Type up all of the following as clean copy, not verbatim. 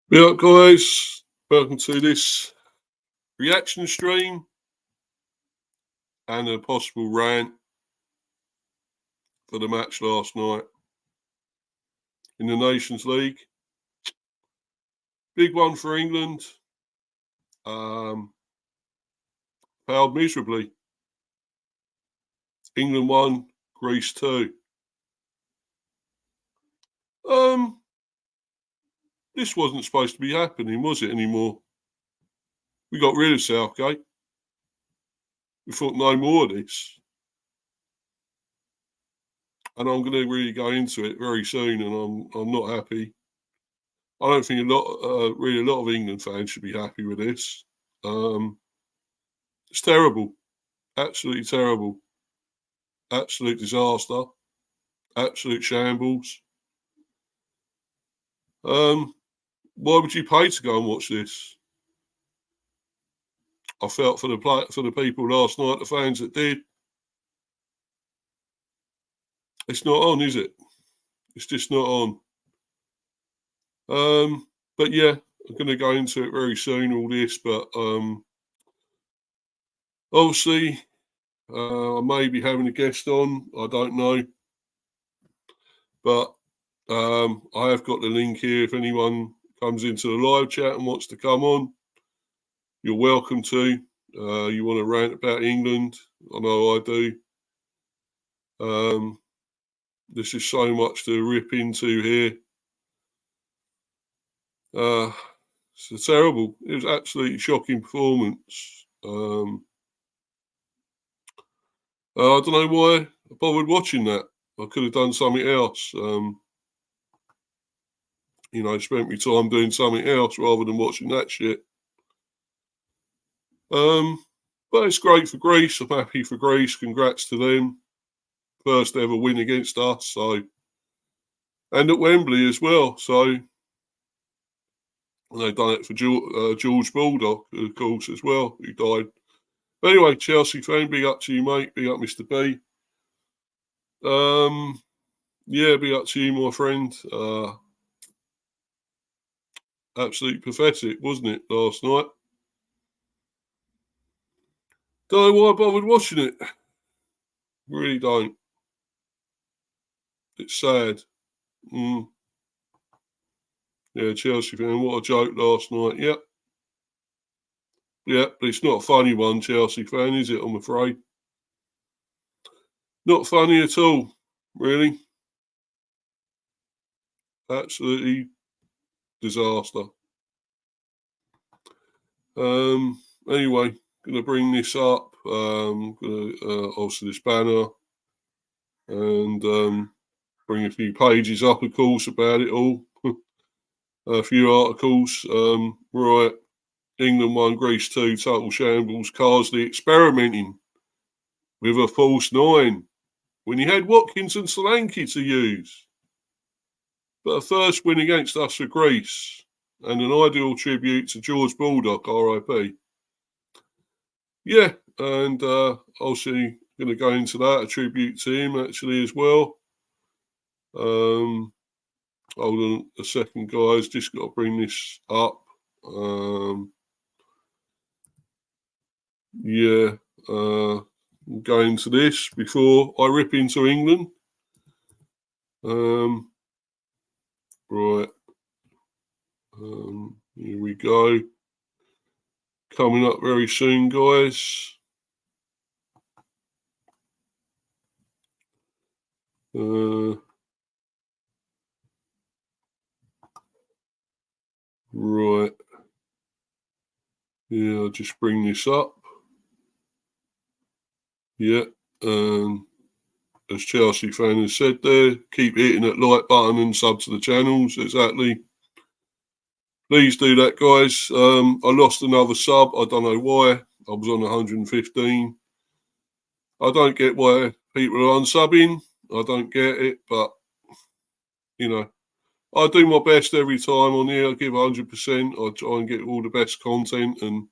Yeah, guys, welcome to this reaction stream and a possible rant for the match last night in the Nations League. Big one for England. Failed miserably. England 1, Greece 2. This wasn't supposed to be happening, was it, anymore? We got rid of Southgate. We thought no more of this. And I'm going to really go into it very soon, and I'm not happy. I don't think a lot of England fans should be happy with this. It's terrible. Absolutely terrible. Absolute disaster. Absolute shambles. Why would you pay to go and watch this? I felt for the people last night, the fans that did. It's not on, is it? It's just not on. But yeah, I'm going to go into it very soon, all this. But obviously, I may be having a guest on. I don't know. But I have got the link here. If anyone comes into the live chat and wants to come on, you're welcome to. You want to rant about England? I know I do. This is so much to rip into here. It's terrible. It was absolutely shocking performance. I don't know why I bothered watching that. I could have done something else. Spent my time doing something else rather than watching that shit. But it's great for Greece. I'm happy for Greece. Congrats to them. First ever win against us. And at Wembley as well. So and they've done it for George Baldock, of course, as well, who died. But anyway, Chelsea fan, big up to you, mate. Big up, Mr. B. Yeah, big up to you, my friend. Absolutely pathetic, wasn't it, last night? Don't know why I bothered watching it. Really don't. It's sad. Yeah, Chelsea fan, what a joke last night. Yep. Yeah, but it's not a funny one, Chelsea fan, is it, I'm afraid? Not funny at all, really. Absolutely disaster. Anyway, going to bring this up. Obviously this banner. And bring a few pages up, of course, about it all. A few articles. Right. England 1, Greece 2, total shambles. Carsley experimenting with a false 9 when he had Watkins and Solanke to use. But a first win against us for Greece and an ideal tribute to George Baldock, RIP. Yeah, and obviously going to go into that, a tribute to him actually as well. Hold on a second, guys. Just got to bring this up. go into this before I rip into England. Right. Here we go. Coming up very soon, guys. Right. Yeah, I'll just bring this up. Yeah. As Chelsea fan has said there, keep hitting that like button and sub to the channels. Exactly. Please do that, guys. I lost another sub. I don't know why. I was on 115. I don't get why people are unsubbing. I don't get it, but, you know, I do my best every time on here. I give 100%. I try and get all the best content and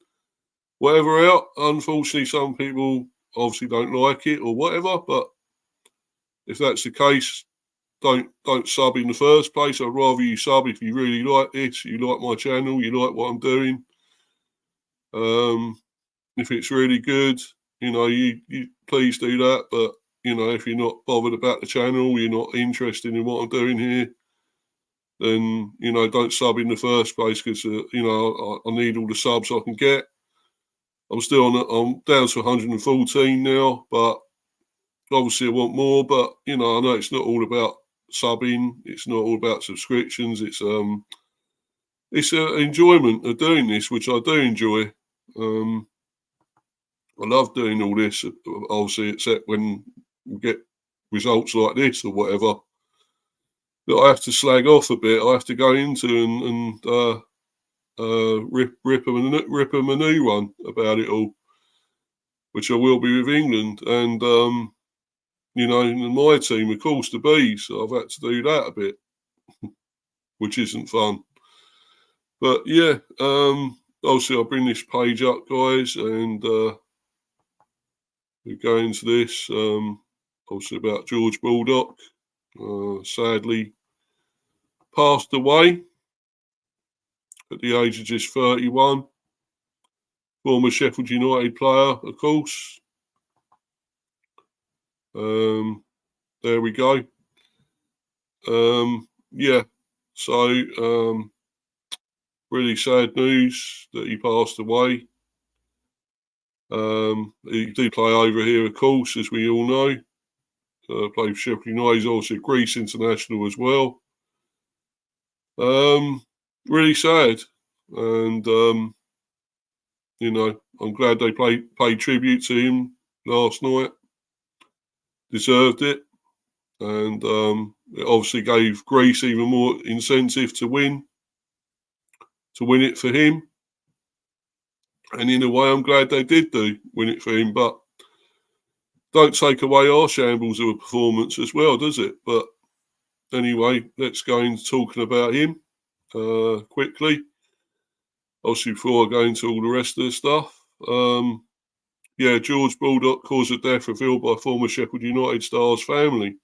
whatever out. Unfortunately, some people obviously don't like it or whatever, but if that's the case, don't sub in the first place. I'd rather you sub if you really like this, you like my channel, you like what I'm doing. If it's really good, you know, you please do that. But, you know, if you're not bothered about the channel, you're not interested in what I'm doing here, then, you know, don't sub in the first place because, you know, I need all the subs I can get. I'm down to 114 now, but obviously I want more. But, you know, I know it's not all about subbing. It's not all about subscriptions. It's an enjoyment of doing this, which I do enjoy. I love doing all this, obviously, except when we get results like this or whatever that I have to slag off a bit. I have to go into and rip them a new one about it all, which I will be with England and you know, in my team, of course, the Bees. So I've had to do that a bit, which isn't fun. But yeah, obviously I'll bring this page up, guys, and we go into this. Obviously about George Baldock, sadly passed away at the age of just 31. Former Sheffield United player, of course. There we go. Yeah, so really sad news that he passed away. He did play over here, of course, as we all know. Played for Sheffield United. He's also Greece international as well. Really sad, and you know, I'm glad they paid tribute to him last night. Deserved it, and it obviously gave Greece even more incentive to win it for him. And in a way, I'm glad they did win it for him, but don't take away our shambles of a performance as well, does it? But anyway, let's go into talking about him quickly. Obviously, before I go into all the rest of the stuff. Yeah, George Baldock caused of death revealed by former Sheffield United star's family.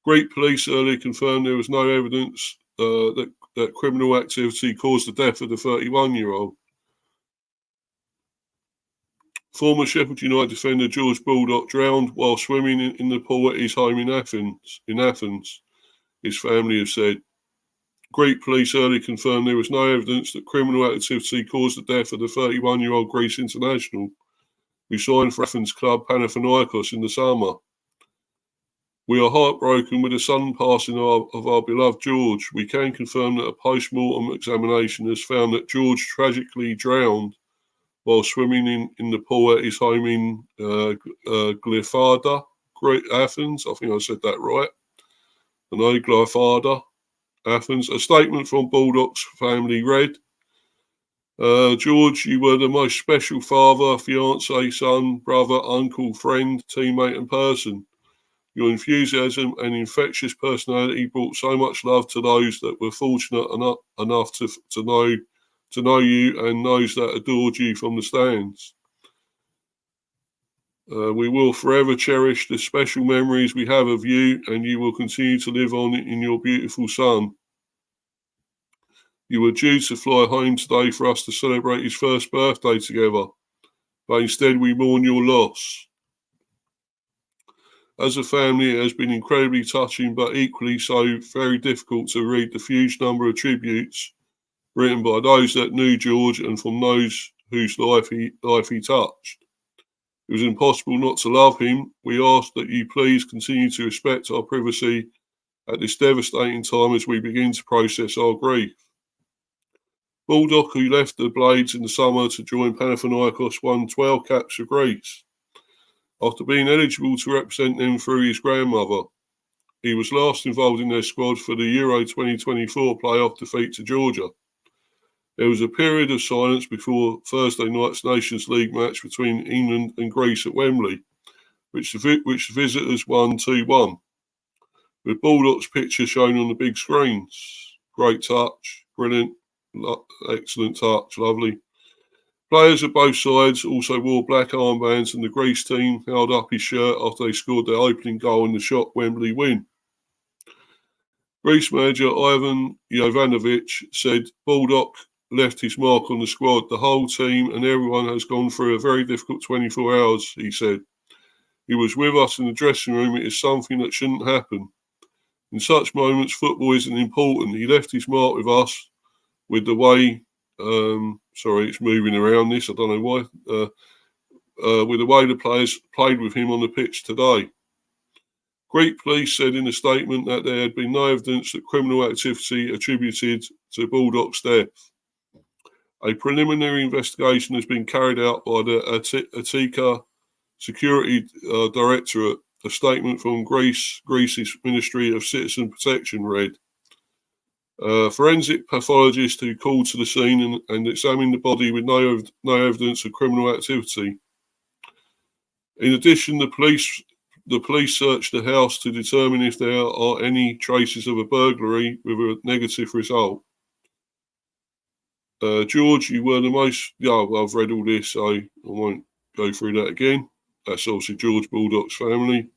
Greek police earlier confirmed there was no evidence that criminal activity caused the death of the 31-year-old. Former Sheffield United defender George Baldock drowned while swimming in the pool at his home in Athens, his family have said. Greek police earlier confirmed there was no evidence that criminal activity caused the death of the 31-year-old Greece international, who signed for Athens club Panathinaikos in the summer. We are heartbroken with the sudden passing of our beloved George. We can confirm that a post-mortem examination has found that George tragically drowned while swimming in the pool at his home in Glyfada, Athens. I think I said that right. I know, Glyfada, Athens. A statement from Baldock's family read, George, you were the most special father, fiancé, son, brother, uncle, friend, teammate and person. Your enthusiasm and infectious personality brought so much love to those that were fortunate enough to know you and those that adored you from the stands. We will forever cherish the special memories we have of you, and you will continue to live on in your beautiful son. You were due to fly home today for us to celebrate his first birthday together, but instead we mourn your loss. As a family, it has been incredibly touching, but equally so very difficult to read the huge number of tributes written by those that knew George and from those whose life he touched. It was impossible not to love him. We ask that you please continue to respect our privacy at this devastating time as we begin to process our grief. Baldock, who left the Blades in the summer to join Panathinaikos, won 12 caps for Greece. After being eligible to represent them through his grandmother, he was last involved in their squad for the Euro 2024 playoff defeat to Georgia. There was a period of silence before Thursday night's Nations League match between England and Greece at Wembley, which the visitors won 2-1, with Baldock's picture shown on the big screens. Great touch, brilliant, excellent touch, lovely. Players of both sides also wore black armbands, and the Greece team held up his shirt after they scored their opening goal in the shock Wembley win. Greece manager Ivan Jovanovic said Baldock left his mark on the squad. The whole team and everyone has gone through a very difficult 24 hours, he said. He was with us in the dressing room. It is something that shouldn't happen. In such moments, football isn't important. He left his mark with us with the way, sorry, it's moving around this, I don't know why, with the way the players played with him on the pitch today. Greek police said in a statement that there had been no evidence that criminal activity attributed to Baldock's death. A preliminary investigation has been carried out by the Attica Security Directorate. A statement from Greece's Ministry of Citizen Protection read, forensic pathologist who called to the scene and examined the body with no evidence of criminal activity. In addition, the police searched the house to determine if there are any traces of a burglary with a negative result. George, you were the most... Yeah, well, I've read all this, so I won't go through that again. That's obviously George Baldock's family.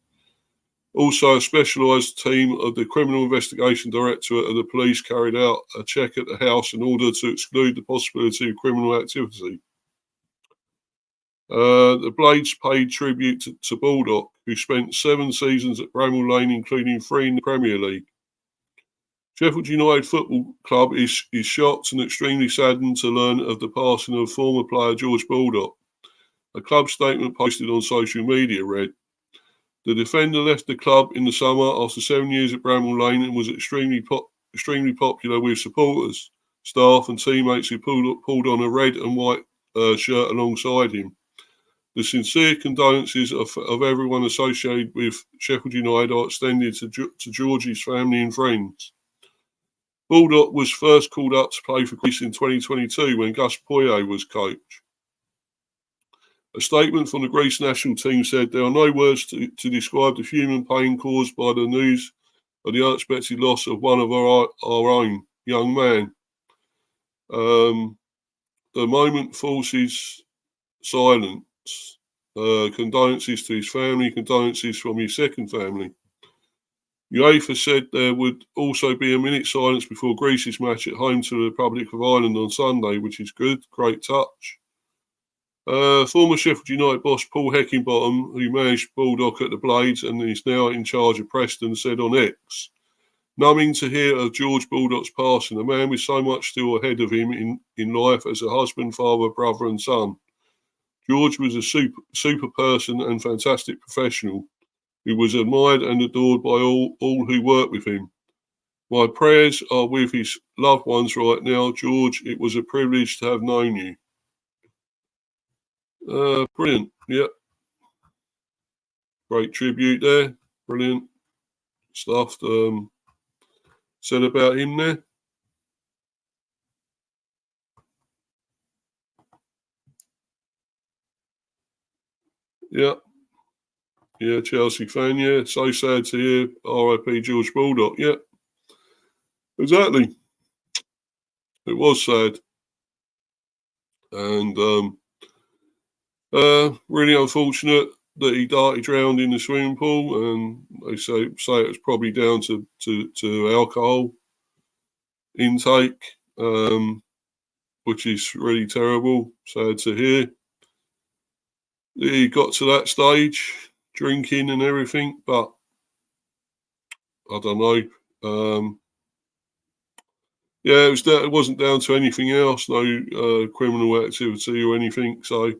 Also, a specialised team of the Criminal Investigation Directorate of the police carried out a check at the house in order to exclude the possibility of criminal activity. The Blades paid tribute to Baldock, who spent 7 seasons at Bramall Lane, including 3 in the Premier League. Sheffield United Football Club is shocked and extremely saddened to learn of the passing of former player George Baldock. A club statement posted on social media read, the defender left the club in the summer after 7 years at Bramall Lane and was extremely popular with supporters, staff and teammates who pulled on a red and white shirt alongside him. The sincere condolences of everyone associated with Sheffield United are extended to George's family and friends. Baldock was first called up to play for Greece in 2022 when Gus Poyet was coach. A statement from the Greece national team said there are no words to describe the human pain caused by the news of the unexpected loss of one of our own young man. The moment forces silence. Condolences to his family, condolences from his second family. UEFA said there would also be a minute's silence before Greece's match at home to the Republic of Ireland on Sunday, which is good. Great touch. Former Sheffield United boss Paul Heckingbottom, who managed Baldock at the Blades and is now in charge of Preston, said on X, numbing to hear of George Baldock's passing, a man with so much still ahead of him in life as a husband, father, brother and son. George was a super person and fantastic professional who was admired and adored by all who worked with him. My prayers are with his loved ones right now. George, it was a privilege to have known you. Brilliant. Yep. Great tribute there. Brilliant stuff said about him there. Yeah. Yeah, Chelsea fan, yeah. So sad to hear R.I.P. George Baldock. Yeah. Exactly. It was sad. And really unfortunate that he drowned in the swimming pool, and they say it was probably down to alcohol intake, which is really terrible. Sad to hear. He got to that stage. drinking and everything, but I don't know. Yeah, it wasn't down to anything else, no criminal activity or anything, so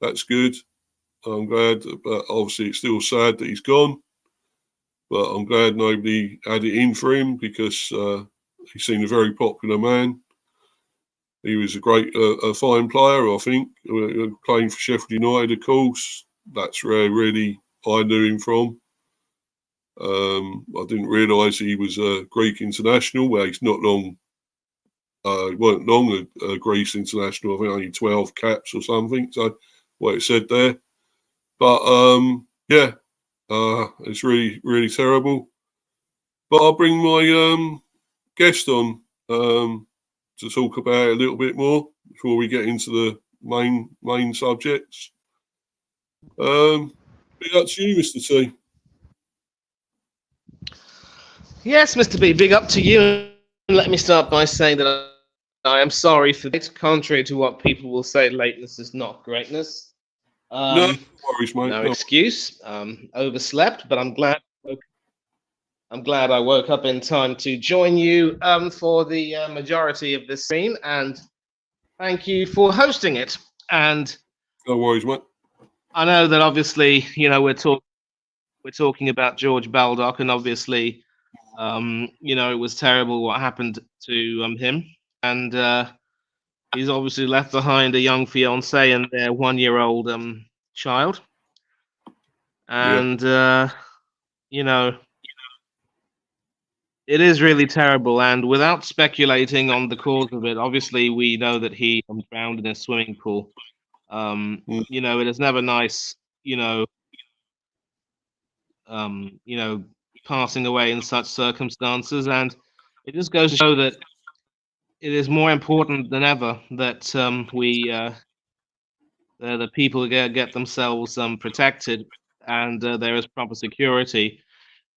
that's good. I'm glad, but obviously it's still sad that he's gone. But I'm glad nobody had it in for him because he seemed a very popular man. He was a fine player, I think, playing for Sheffield United, of course. That's where really I knew him from. I didn't realise he was a Greek international. Well, he's not long. He weren't long a Greece international. I think only 12 caps or something. So what it said there. But yeah, it's really, really terrible. But I'll bring my guest on to talk about it a little bit more before we get into the main subjects. Big up to you, Mr. T. Yes, Mr. B, big up to you. And let me start by saying that I am sorry for this. Contrary to what people will say, lateness is not greatness. No worries, mate. No excuse. Overslept, but I'm glad I woke up in time to join you for the majority of this scene, and thank you for hosting it. And no worries, mate. I know that obviously, we're talking about George Baldock, and obviously, it was terrible what happened to him, and he's obviously left behind a young fiance and their 1-year-old child, and it is really terrible. And without speculating on the cause of it, obviously we know that he drowned in a swimming pool. It is never nice, passing away in such circumstances, and it just goes to show that it is more important than ever that the people get themselves protected, and there is proper security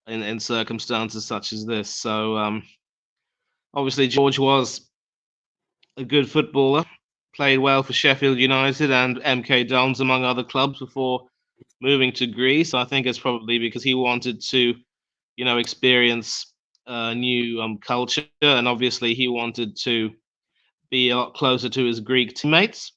in circumstances such as this. So obviously George was a good footballer, played well for Sheffield United and MK Dons among other clubs before moving to Greece. I think it's probably because he wanted to, experience new culture, and obviously he wanted to be a lot closer to his Greek teammates.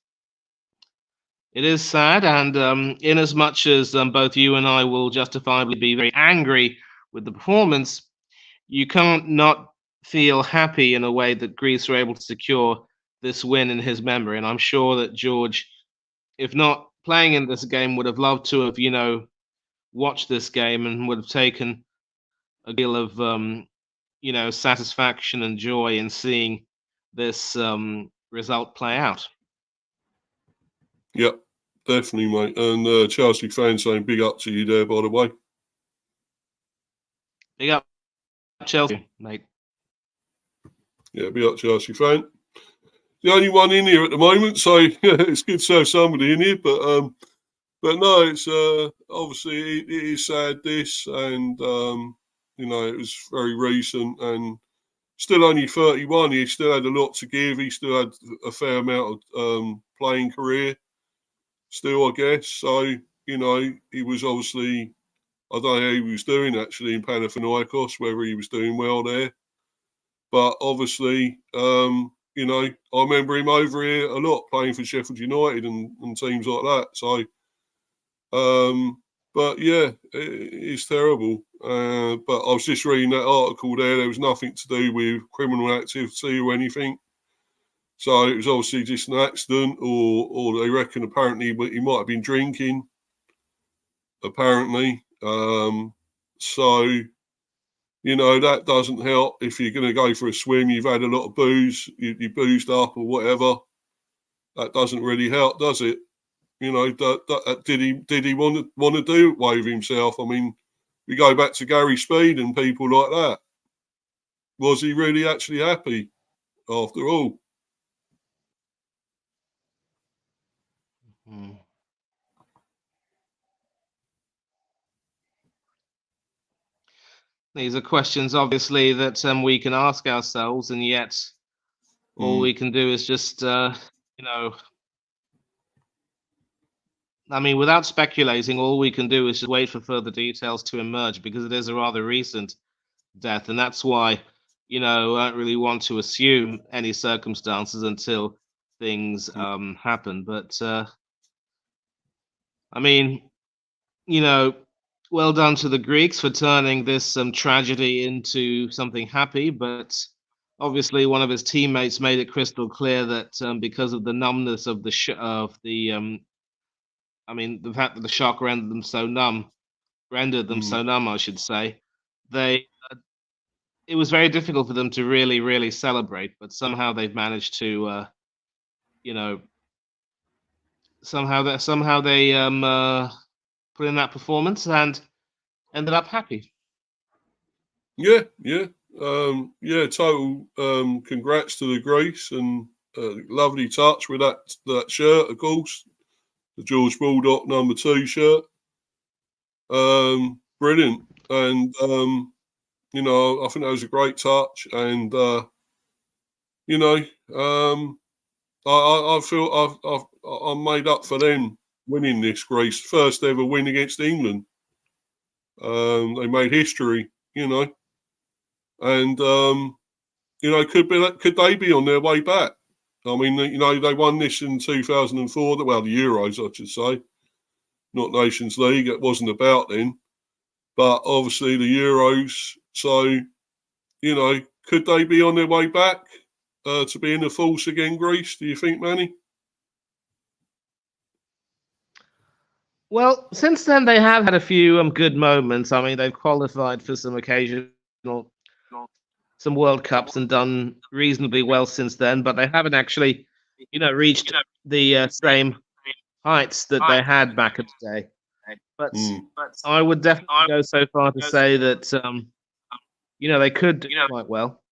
It is sad, and in as much as both you and I will justifiably be very angry with the performance, you can't not feel happy in a way that Greece were able to secure this win in his memory. And I'm sure that George, if not playing in this game, would have loved to have, watched this game and would have taken a deal of, satisfaction and joy in seeing this result play out. Yep, definitely, mate. And Chelsea fans saying big up to you there, by the way. Big up Chelsea, mate. Yeah, big up Chelsea fan. The only one in here at the moment, so it's good to have somebody in here. But no, it's obviously it is sad this, and it was very recent, and still only 31. He still had a lot to give. He still had a fair amount of playing career. Still, I guess. So, he was obviously, I don't know how he was doing actually in Panathinaikos, whether he was doing well there. But obviously, I remember him over here a lot playing for Sheffield United and teams like that. So, but yeah, it's terrible. But I was just reading that article there. There was nothing to do with criminal activity or anything. So it was obviously just an accident, or they reckon apparently he might have been drinking. Apparently, so that doesn't help. If you're going to go for a swim, you've had a lot of booze, you boozed up or whatever. That doesn't really help, does it? Did he want to do away with himself? I mean, we go back to Gary Speed and people like that. Was he really actually happy after all? These are questions, obviously, that we can ask ourselves, and yet all we can do is just, I mean, without speculating, all we can do is just wait for further details to emerge because it is a rather recent death, and that's why, I don't really want to assume any circumstances until things happen. But I mean, you know, well done to the Greeks for turning this tragedy into something happy. But obviously, one of his teammates made it crystal clear that because of the numbness of the fact that the shock rendered them Mm. so numb, I should say, they it was very difficult for them to really, really celebrate. But somehow they've managed to, you know, somehow they put in that performance and ended up happy. Yeah, yeah, yeah. Total congrats to the Greece and lovely touch with that shirt, of course, the George Baldock #2 shirt. Brilliant, and I think that was a great touch, and you know, I feel I'm made up for them winning this Greece first ever win against England. They made history, and could they be on their way back? I mean, they won this in 2004. Well, the Euros, I should say, not Nations League. It wasn't about then, but obviously the Euros. So, could they be on their way back to be in the force again, Greece? Do you think, Manny? Well, since then they have had a few good moments. I mean, they've qualified for some World Cups and done reasonably well since then, but they haven't actually, reached the same heights that they had back in the day. But Mm. I would definitely go so far to say that they could do quite well.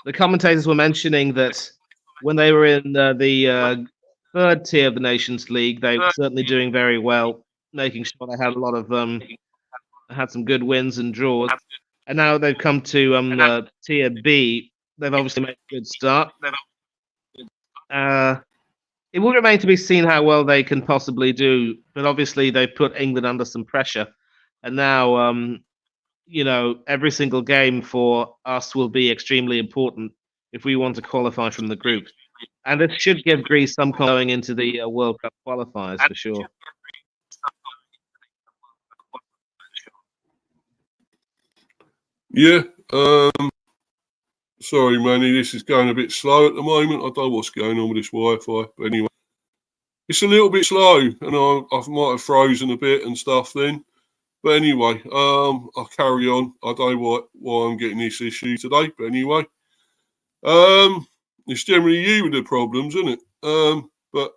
The commentators were mentioning that when they were in the third tier of the Nations League, they were certainly doing very well, making sure they had a lot of had some good wins and draws. And now they've come to tier B. They've obviously made a good start. It will remain to be seen how well they can possibly do, but obviously they've put England under some pressure, and now every single game for us will be extremely important if we want to qualify from the group, and it should give Greece some going into the World Cup qualifiers for sure. Yeah. Sorry, Manny, this is going a bit slow at the moment. I don't know what's going on with this Wi-Fi, but anyway, it's a little bit slow, and I might have frozen a bit and stuff then. But anyway, I'll carry on. I don't know why I'm getting this issue today, but anyway, it's generally you with the problems, isn't it? But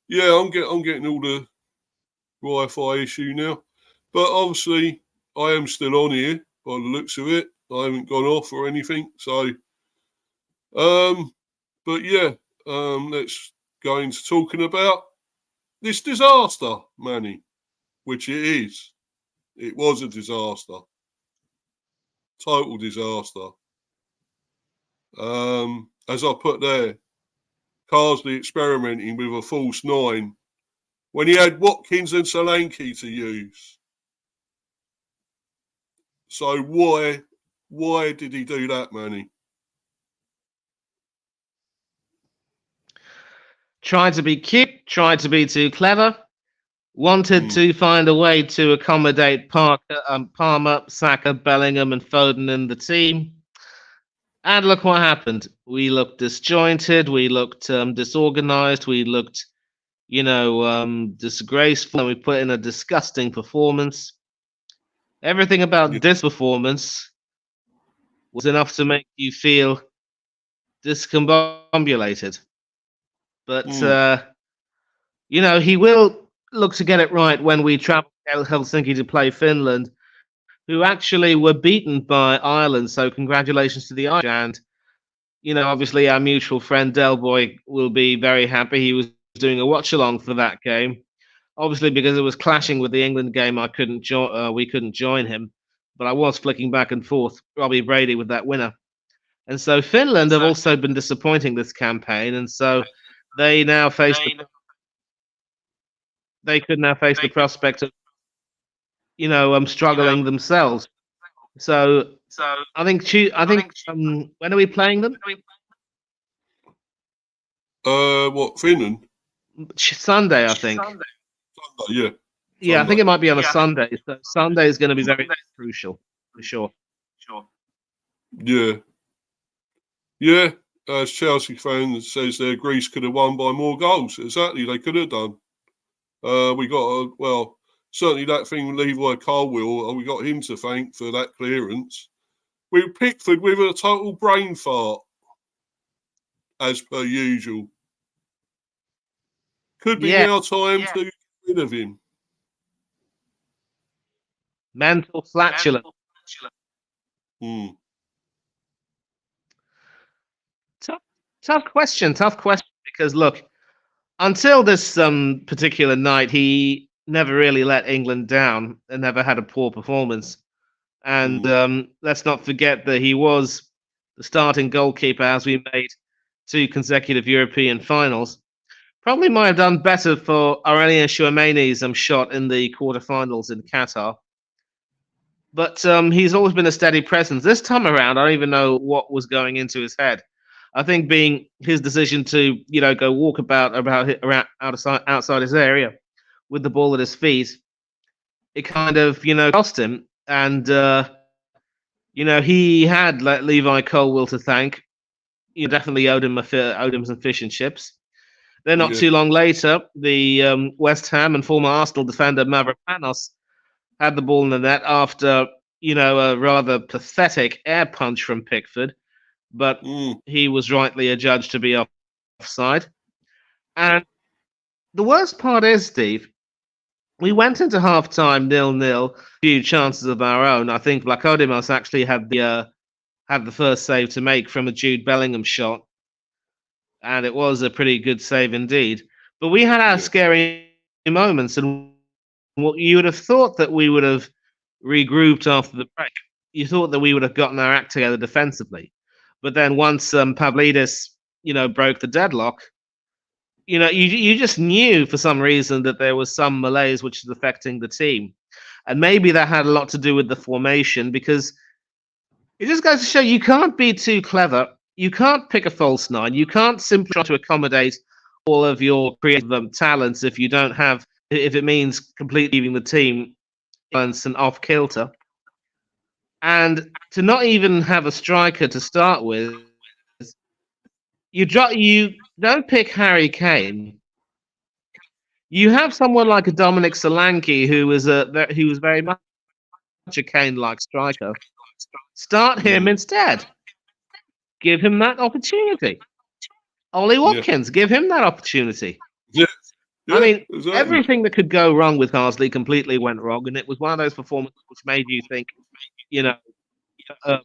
yeah, I'm getting all the Wi-Fi issue now. But obviously, I am still on here by the looks of it. I haven't gone off or anything. So, but yeah, let's go into talking about this disaster, Manny, which it is. It was a disaster. Total disaster. As I put there, Carsley experimenting with a false 9 when he had Watkins and Solanke to use. So why did he do that, Manny? Tried to be cute, tried to be too clever, wanted to find a way to accommodate Palmer, Saka, Bellingham, and Foden in the team. And look what happened. We looked disjointed, we looked disorganized, we looked, disgraceful, and we put in a disgusting performance. Everything about this performance was enough to make you feel discombobulated. But, he will look to get it right when we travel to Helsinki to play Finland, who actually were beaten by Ireland. So congratulations to the Irish. And, obviously our mutual friend Del Boy will be very happy. He was doing a watch along for that game. Obviously, because it was clashing with the England game, we couldn't join him. But I was flicking back and forth Robbie Brady with that winner. And so Finland have also been disappointing this campaign, and so they now face they could now face the prospect of, struggling themselves. So I think when are we playing them? What, Finland? Sunday, I think. Sunday, yeah. Yeah, I think it might be on a Sunday. So Sunday is going to be very crucial, for sure. Yeah. Yeah, as Chelsea fan says there, Greece could have won by more goals. Exactly, they could have done. We got, certainly that thing with Levi Colwill, we got him to thank for that clearance. We Pickford with a total brain fart, as per usual. Could be now time to get rid of him. Mental flatulence. Tough question, because look, until this particular night, he never really let England down and never had a poor performance. And let's not forget that he was the starting goalkeeper as we made 2 consecutive European finals. Probably might have done better for Aurelien Chouameni's shot in the quarterfinals in Qatar. But he's always been a steady presence. This time around, I don't even know what was going into his head. I think being his decision to, go walk around outside his area with the ball at his feet, it kind of, cost him. And, he had Levi Colwill to thank. You definitely owed him some fish and chips. Then not too long later, the West Ham and former Arsenal defender Mavropanos had the ball in the net after, a rather pathetic air punch from Pickford. But he was rightly adjudged to be offside. And the worst part is, Steve, we went into half-time 0-0, few chances of our own. I think Vlachodimos actually had the first save to make from a Jude Bellingham shot. And it was a pretty good save indeed. But we had our scary moments, and what you would have thought that we would have regrouped after the break. You thought that we would have gotten our act together defensively. But then once Pavlidis, broke the deadlock, you just knew for some reason that there was some malaise which is affecting the team. And maybe that had a lot to do with the formation, because it just goes to show you can't be too clever. You can't pick a false nine. You can't simply try to accommodate all of your creative talents if it means completely leaving the team balanced and off kilter. And to not even have a striker to start with, you don't pick Harry Kane. You have someone like a Dominic Solanke who was very much a Kane-like striker. Start him instead. Give him that opportunity. Ollie Watkins, give him that opportunity. Yeah. I mean, everything that could go wrong with Carsley completely went wrong, and it was one of those performances which made you think, out of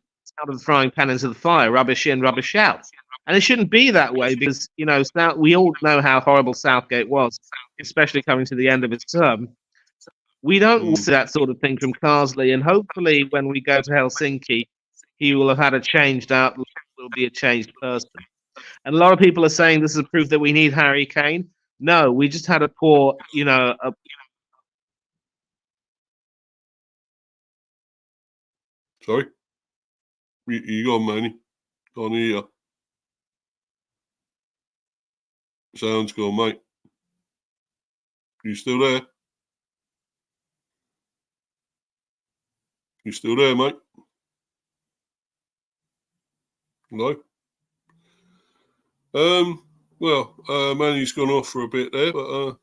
the frying pan into the fire, rubbish in, rubbish out. And it shouldn't be that way because, we all know how horrible Southgate was, especially coming to the end of his term. We don't see that sort of thing from Carsley, and hopefully when we go to Helsinki, he will have had a changed outlook, will be a changed person. And a lot of people are saying this is proof that we need Harry Kane. No, we just had a poor, Sorry? You gone, Manny? Gone here. Sound's gone, mate. You still there? You still there, mate? Hello? Manny's gone off for a bit there, but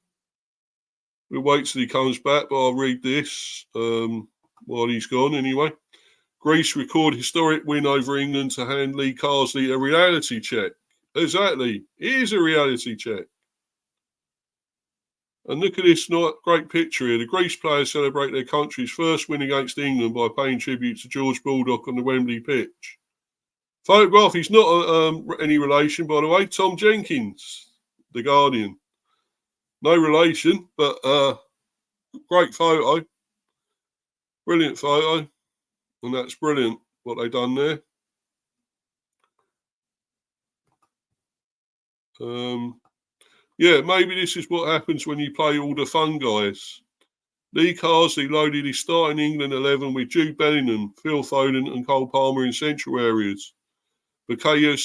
we'll wait till he comes back, but I'll read this while he's gone anyway. Greece record historic win over England to hand Lee Carsley a reality check. Exactly. It is a reality check. And look at this great picture here. The Greece players celebrate their country's first win against England by paying tribute to George Baldock on the Wembley pitch. Photograph, he's not any relation, by the way. Tom Jenkins, The Guardian. No relation, but great photo. Brilliant photo. And that's brilliant what they've done there. Yeah, maybe this is what happens when you play all the fun guys. Lee Carsley loaded his starting England 11 with Jude Bellingham, Phil Foden and Cole Palmer in central areas. Bukayo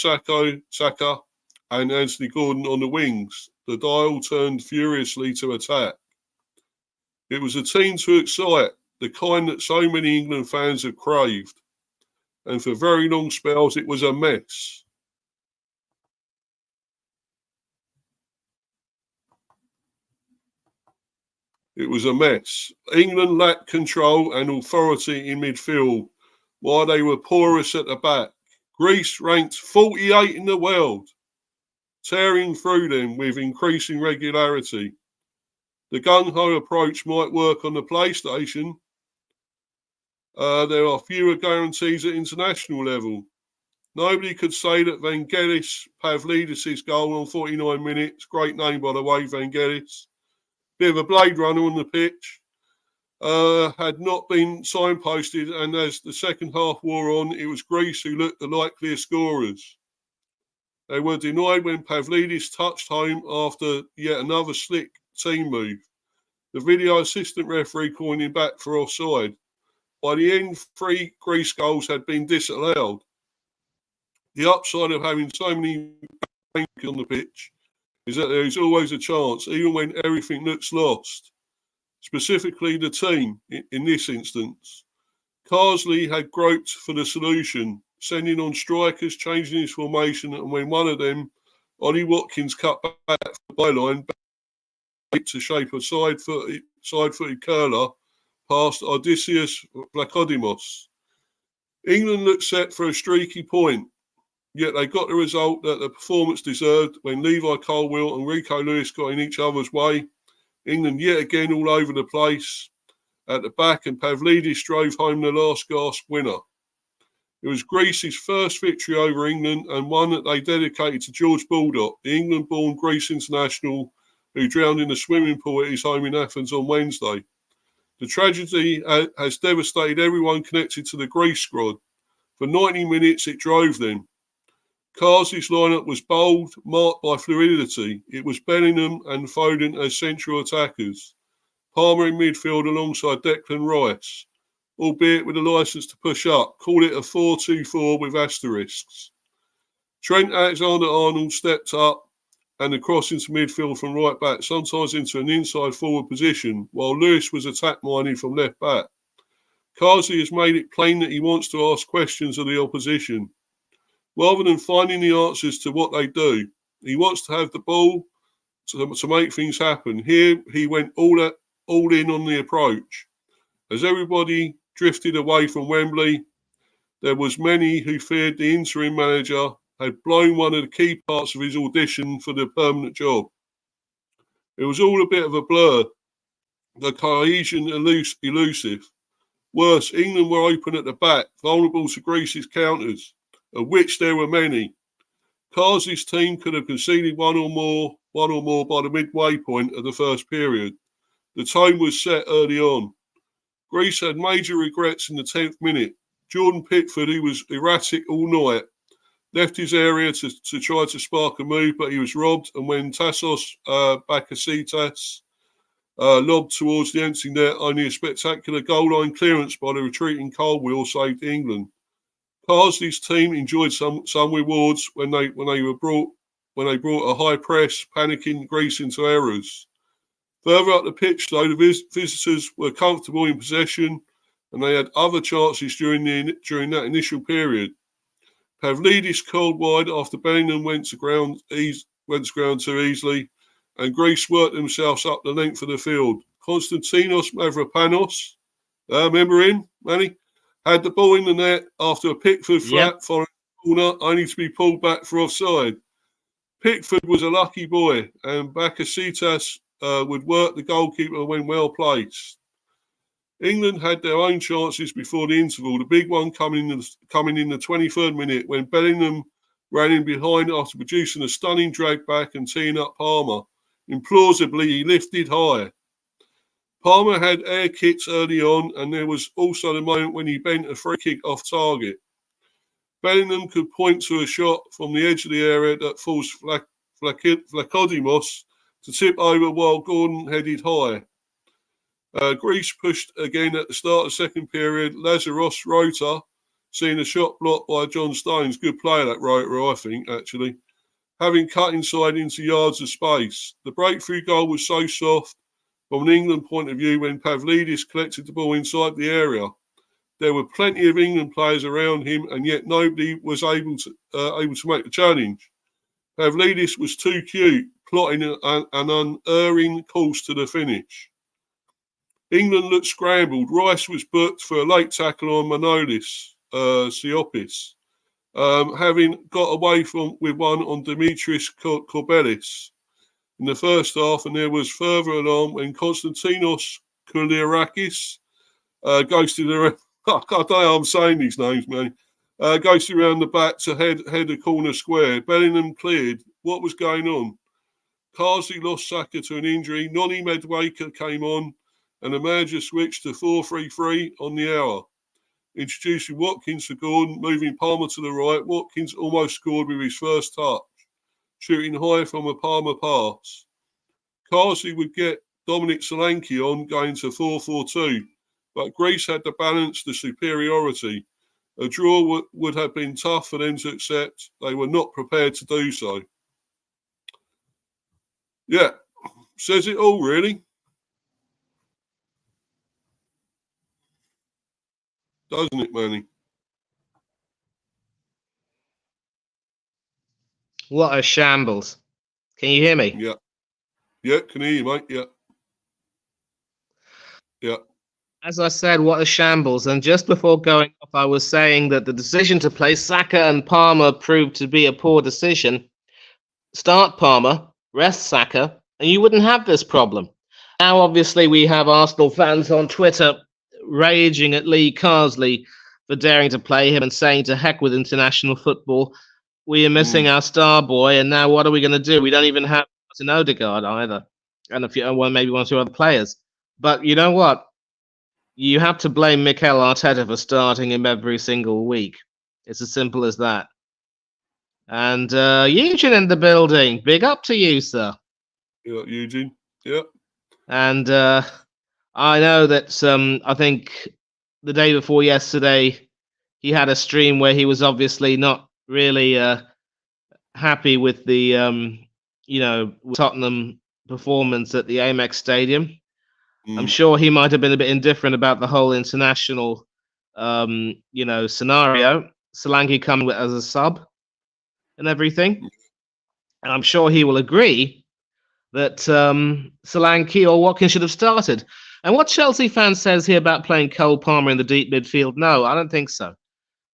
Saka and Anthony Gordon on the wings. The dial turned furiously to attack. It was a team to excite, the kind that so many England fans have craved. And for very long spells, it was a mess. It was a mess. England lacked control and authority in midfield, while they were porous at the back. Greece ranked 48 in the world, tearing through them with increasing regularity. The gung-ho approach might work on the PlayStation. There are fewer guarantees at international level. Nobody could say that Vangelis Pavlidis' goal on 49 minutes, great name by the way, Vangelis, bit of a Blade Runner on the pitch, had not been signposted, and as the second half wore on, it was Greece who looked the likelier scorers. They were denied when Pavlidis touched home after yet another slick team move. The video assistant referee calling him back for offside. By the end, 3 Greece goals had been disallowed. The upside of having so many bankers on the pitch is that there is always a chance, even when everything looks lost. Specifically the team, in this instance. Carsley had groped for the solution, sending on strikers, changing his formation, and when one of them, Ollie Watkins, cut back from the byline, to shape a side-footed curler past Odysseus Vlachodimos. England looked set for a streaky point, yet they got the result that the performance deserved when Levi Colwill and Rico Lewis got in each other's way. England yet again all over the place at the back, and Pavlidis drove home the last gasp winner. It was Greece's first victory over England, and one that they dedicated to George Baldock, the England-born Greece international who drowned in a swimming pool at his home in Athens on Wednesday. The tragedy has devastated everyone connected to the Greece squad. For 90 minutes, it drove them. Carsley's lineup was bold, marked by fluidity. It was Bellingham and Foden as central attackers. Palmer in midfield alongside Declan Rice, albeit with a licence to push up. Call it a 4-2-4 with asterisks. Trent Alexander-Arnold stepped up and the cross into midfield from right back, sometimes into an inside forward position, while Lewis was attack-minded from left back. Carsley has made it plain that he wants to ask questions of the opposition. Rather than finding the answers to what they do, he wants to have the ball to make things happen. Here, he went all in on the approach. As everybody drifted away from Wembley, there was many who feared the interim manager had blown one of the key parts of his audition for the permanent job. It was all a bit of a blur, the cohesion elusive. Worse, England were open at the back, vulnerable to Greece's counters, of which there were many. Carsley's team could have conceded one or more by the midway point of the first period. The tone was set early on. Greece had major regrets in the 10th minute. Jordan Pickford, who was erratic all night, left his area to try to spark a move, but he was robbed. And when Tassos Bakasitas lobbed towards the empty net, only a spectacular goal line clearance by the retreating Colwill saved England. Carsley's team enjoyed some rewards when they brought a high press, panicking Greece into errors. Further up the pitch, though, the visitors were comfortable in possession, and they had other chances during that initial period. Pavlidis curled wide after Bellingham went to ground too easily, and Greece worked themselves up the length of the field. Konstantinos Mavropanos, remember him, Manny? Had the ball in the net after a Pickford flat following the corner, only to be pulled back for offside. Pickford was a lucky boy, and Bakasitas would work the goalkeeper when well placed. England had their own chances before the interval, the big one coming in the 23rd minute when Bellingham ran in behind after producing a stunning drag back and teeing up Palmer. Implausibly, he lifted high. Palmer had air kicks early on, and there was also the moment when he bent a free kick off target. Bellingham could point to a shot from the edge of the area that falls Vlachodimos to tip over while Gordon headed high. Greece pushed again at the start of the second period. Lazaros Rota, seeing a shot blocked by John Stones. Good player, that Rota, I think, actually. Having cut inside into yards of space. The breakthrough goal was so soft from an England point of view when Pavlidis collected the ball inside the area. There were plenty of England players around him, and yet nobody was able to make the challenge. Pavlidis was too cute, plotting an unerring course to the finish. England looked scrambled. Rice was booked for a late tackle on Manolis Siopis, having got away with one on Dimitris Korbelis in the first half, and there was further alarm when Konstantinos Koulirakis ghosted around. I don't know how I'm saying these names, man. Ghosted around the back to head a corner square. Bellingham cleared. What was going on? Carsley lost Saka to an injury. Noni Medwaker came on, and the manager switched to 4-3-3 on the hour, introducing Watkins to Gordon, moving Palmer to the right. Watkins almost scored with his first touch, shooting high from a Palmer pass. Carsley would get Dominic Solanke on, going to 4-4-2, but Greece had the balance, the superiority. A draw would have been tough for them to accept. They were not prepared to do so. Yeah, says it all, really. Doesn't it, Manny? What a shambles. Can you hear me? Yeah. Yeah, can hear you, mate. Yeah. Yeah. As I said, what a shambles. And just before going off, I was saying that the decision to play Saka and Palmer proved to be a poor decision. Start Palmer, rest Saka, and you wouldn't have this problem. Now, obviously, we have Arsenal fans on Twitter raging at Lee Carsley for daring to play him and saying to heck with international football. We are missing our star boy, and now what are we going to do? We don't even have an Odegaard either, and maybe one or two other players. But you know what? You have to blame Mikel Arteta for starting him every single week. It's as simple as that. And Eugene in the building. Big up to you, sir. Yeah, Eugene. Yeah. And I know that I think the day before yesterday, he had a stream where he was obviously not really happy with the Tottenham performance at the Amex Stadium. I'm sure he might have been a bit indifferent about the whole international scenario. Solanke coming as a sub and everything. And I'm sure he will agree that Solanke or Watkins should have started. And what Chelsea fan says here about playing Cole Palmer in the deep midfield, no, I don't think so.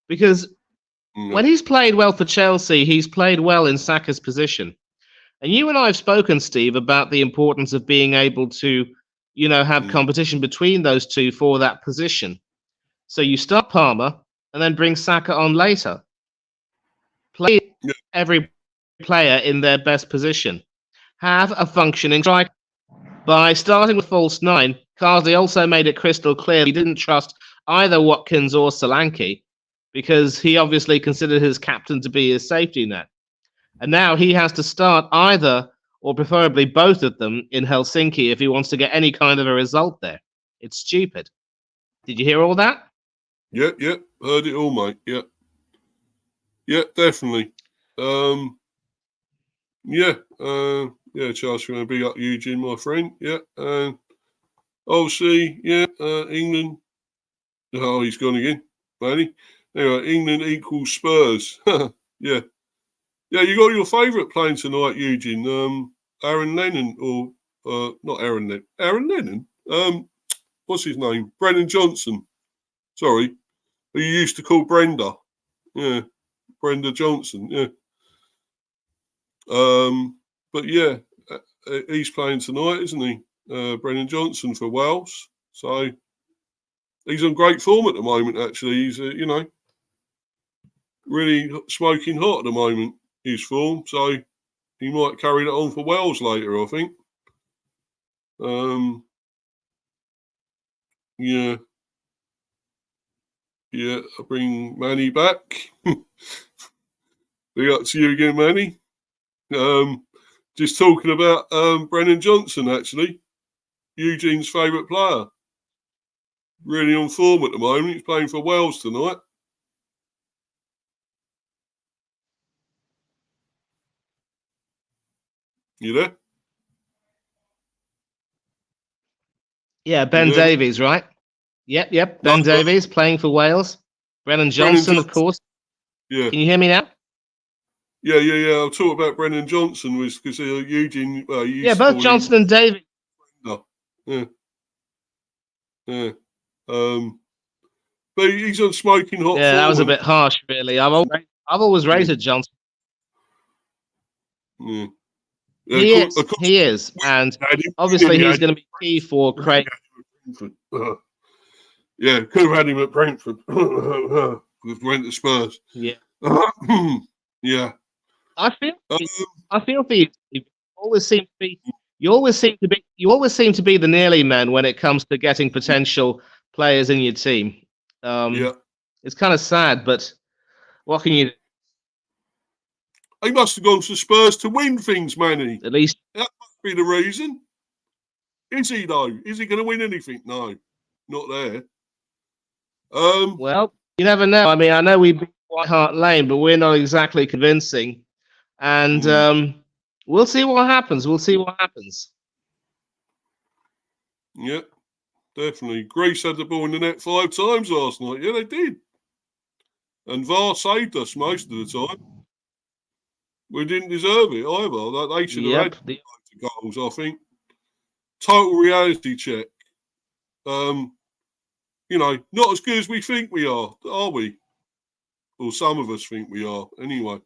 Because when he's played well for Chelsea, he's played well in Saka's position. And you and I have spoken, Steve, about the importance of being able to, have competition between those two for that position. So you start Palmer and then bring Saka on later. Play every player in their best position. Have a functioning strike. By starting with false nine, Carsley also made it crystal clear he didn't trust either Watkins or Solanke because he obviously considered his captain to be his safety net. And now he has to start either or preferably both of them in Helsinki if he wants to get any kind of a result there. It's stupid. Did you hear all that? Yeah, heard it all, mate. Yeah, definitely. Charles, going to big up Eugene, my friend. Yeah, and obviously, England. Oh, he's gone again, Manny. Anyway, England equals Spurs. Yeah. Yeah, you got your favourite playing tonight, Eugene. Aaron Lennon, or not Aaron Lennon. Aaron Lennon? What's his name? Brennan Johnson. Sorry. Who you used to call Brenda. Yeah. Brenda Johnson, yeah. But yeah, he's playing tonight, isn't he? Brennan Johnson for Wales. So he's on great form at the moment, actually. He's, really smoking hot at the moment, his form. So he might carry that on for Wales later, I think. Yeah. Yeah, I'll bring Manny back. Big up to you again, Manny. Just talking about Brennan Johnson, actually, Eugene's favourite player. Really on form at the moment. He's playing for Wales tonight. You there? Yeah, Ben Davies, right? Yep. Ben Davies playing for Wales. Brennan Johnson, of course. Yeah. Can you hear me now? Yeah. I'll talk about Brennan Johnson because Eugene. Both Johnson and Davies. No. Yeah. But he's on smoking hot. Yeah, that was a bit harsh, really. I've always rated Johnson. Yeah. He is, and obviously he's going to be key for Craig. Yeah, could have had him at Brentford. Went to Spurs. Yeah, yeah. I feel for you. You always seem to be the nearly man when it comes to getting potential players in your team. Yeah, it's kind of sad, but what can you do? He must have gone to Spurs to win things, Manny. At least that must be the reason. Is he though? Is he going to win anything? No, not there. Well, you never know. I mean, I know we beat White Hart Lane, but we're not exactly convincing. And we'll see what happens. Yeah, definitely. Greece had the ball in the net 5 times last night. Yeah, they did. And VAR saved us most of the time. We didn't deserve it either. They should have had goals, I think. Total reality check. Not as good as we think we are we? Or some of us think we are, anyway.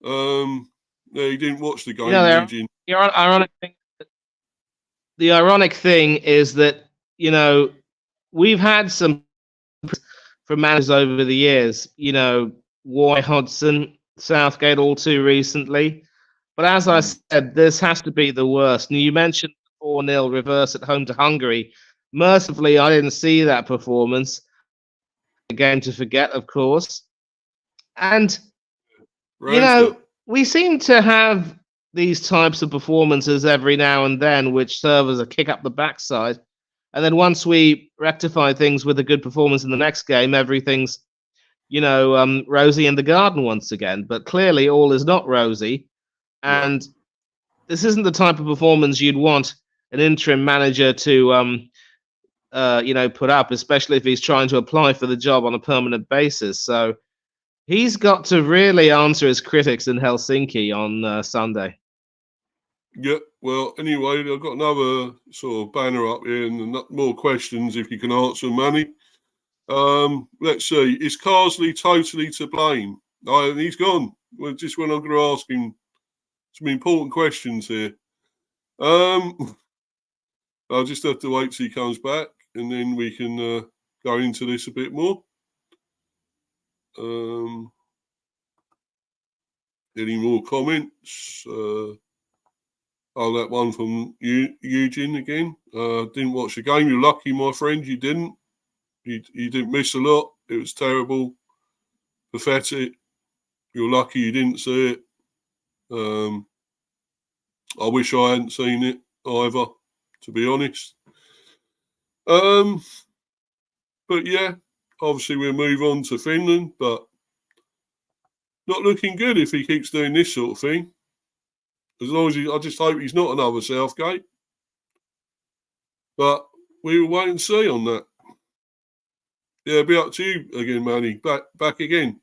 You didn't watch the game, Eugene. The ironic thing is that, we've had some from managers over the years, Roy Hodgson, Southgate all too recently. But as I said, this has to be the worst. And you mentioned the 4-0 reverse at home to Hungary. Mercifully, I didn't see that performance. A game to forget, of course. And, we seem to have these types of performances every now and then, which serve as a kick up the backside. And then once we rectify things with a good performance in the next game, everything's, rosy in the garden once again. But clearly all is not rosy. And this isn't the type of performance you'd want an interim manager to, put up, especially if he's trying to apply for the job on a permanent basis. So he's got to really answer his critics in Helsinki on Sunday. Yeah, well, anyway, I've got another sort of banner up here and more questions if you can answer, Manny. Let's see. Is Carsley totally to blame? No, he's gone. Well, just when I'm going to ask him some important questions here. I'll just have to wait till he comes back and then we can go into this a bit more. Any more comments? That one from Eugene again. Didn't watch the game. You're lucky, my friend. You didn't. You didn't miss a lot. It was terrible, pathetic. You're lucky you didn't see it. I wish I hadn't seen it either, to be honest. But yeah, obviously we'll move on to Finland, but not looking good if he keeps doing this sort of thing. As long as I just hope he's not another Southgate. But we will wait and see on that. Yeah, be up to you again, Manny. Back again.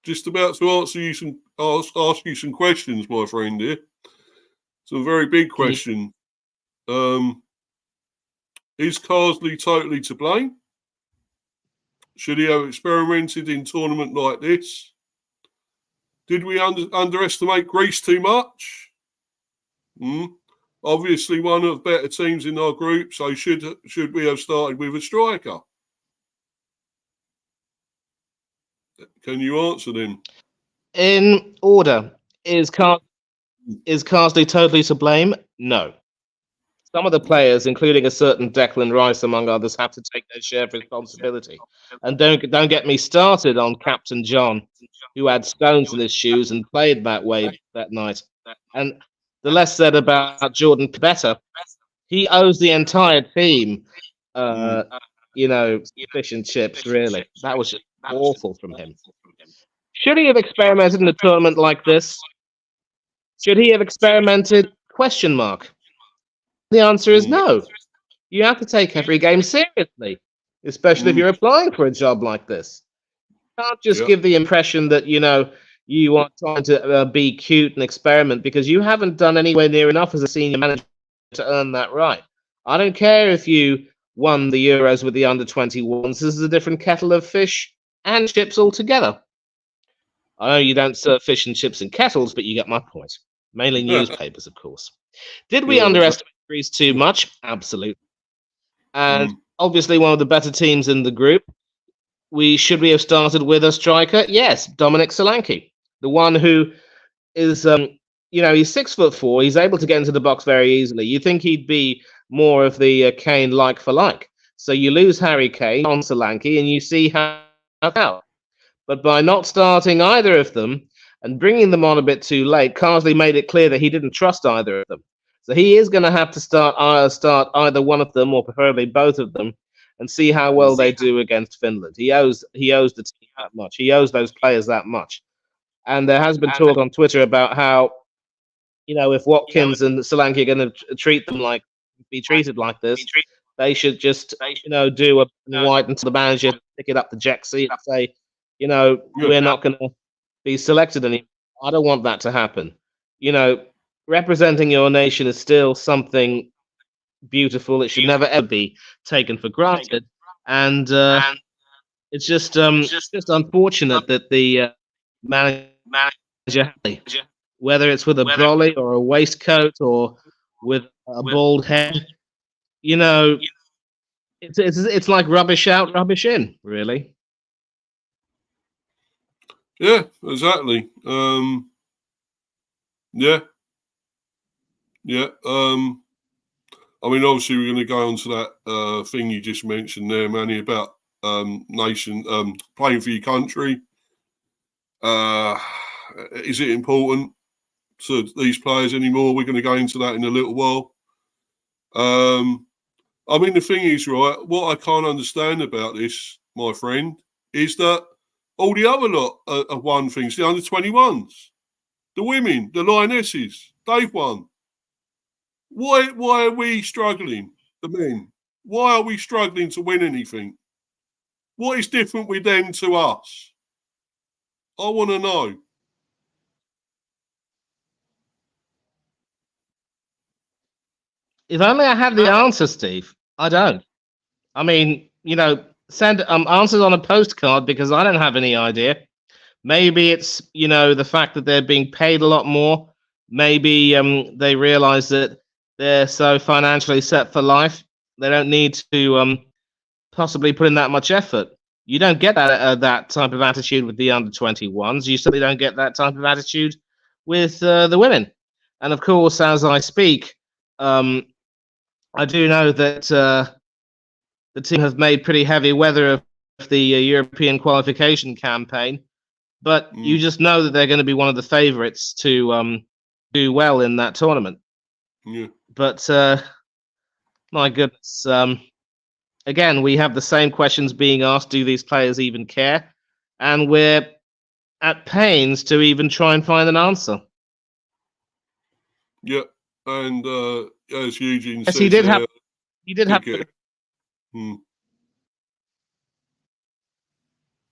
Just about to ask you some questions, my friend here. It's a very big question. Is Carsley totally to blame? Should he have experimented in tournament like this? Did we underestimate Greece too much? Obviously, one of the better teams in our group. So should we have started with a striker? Can you answer them? In order, is Carsley totally to blame? No. some of the players, including a certain Declan Rice, among others, have to take their share of responsibility. And don't get me started on Captain John, who had stones in his shoes and played that way that night. And the less said about Jordan, better. He owes the entire team, fish and chips. Really, that was just awful from him. Should he have experimented in a tournament like this? Should he have experimented? Question mark. The answer is no. You have to take every game seriously, especially if you're applying for a job like this. You can't just give the impression that, you are trying to be cute and experiment, because you haven't done anywhere near enough as a senior manager to earn that right. I don't care if you won the Euros with the under-21s. This is a different kettle of fish and chips altogether. I know you don't serve fish and chips in kettles, but you get my point. Mainly newspapers, of course. Did we underestimate Greece too much? Absolutely. And obviously one of the better teams in the group. Should we have started with a striker? Yes, Dominic Solanke, the one who is, he's 6'4". He's able to get into the box very easily. You think he'd be more of the Kane like for like. So you lose Harry Kane on Solanke, and you see how. But by not starting either of them and bringing them on a bit too late, Carsley made it clear that he didn't trust either of them. So he is going to have to start either one of them, or preferably both of them, and see how well they do against Finland. He owes the team that much. He owes those players that much. And there has been talk on Twitter about how, if Watkins and Solanke are going to be treated like this, they should just, do a white until the manager pick it up the jack seat and say, we're not going to be selected anymore. I don't want that to happen. Representing your nation is still something beautiful. It should never ever be taken for granted. And it's just unfortunate that the manager, whether it's with a brolly or a waistcoat or with a bald head, it's like rubbish out, rubbish in, really. Yeah, exactly. Yeah. Obviously, we're going to go on to that thing you just mentioned there, Manny, about nation playing for your country. Is it important to these players anymore? We're going to go into that in a little while. The thing is, right, what I can't understand about this, my friend, is that all the other lot have won things. The under-21s, the women, the Lionesses, they've won. Why are we struggling, the men? Why are we struggling to win anything? What is different with them to us? I want to know. If only I had the answer, Steve. I don't. Send answers on a postcard, because I don't have any idea. Maybe it's, the fact that they're being paid a lot more. Maybe they realize that they're so financially set for life, they don't need to possibly put in that much effort. You don't get that type of attitude with the under-21s. You certainly don't get that type of attitude with the women. And of course, as I speak, I do know that the team have made pretty heavy weather of the European qualification campaign, but you just know that they're going to be one of the favourites to do well in that tournament. Yeah. But my goodness, again, we have the same questions being asked. Do these players even care? And we're at pains to even try and find an answer. Yeah, and as Eugene says, he did have.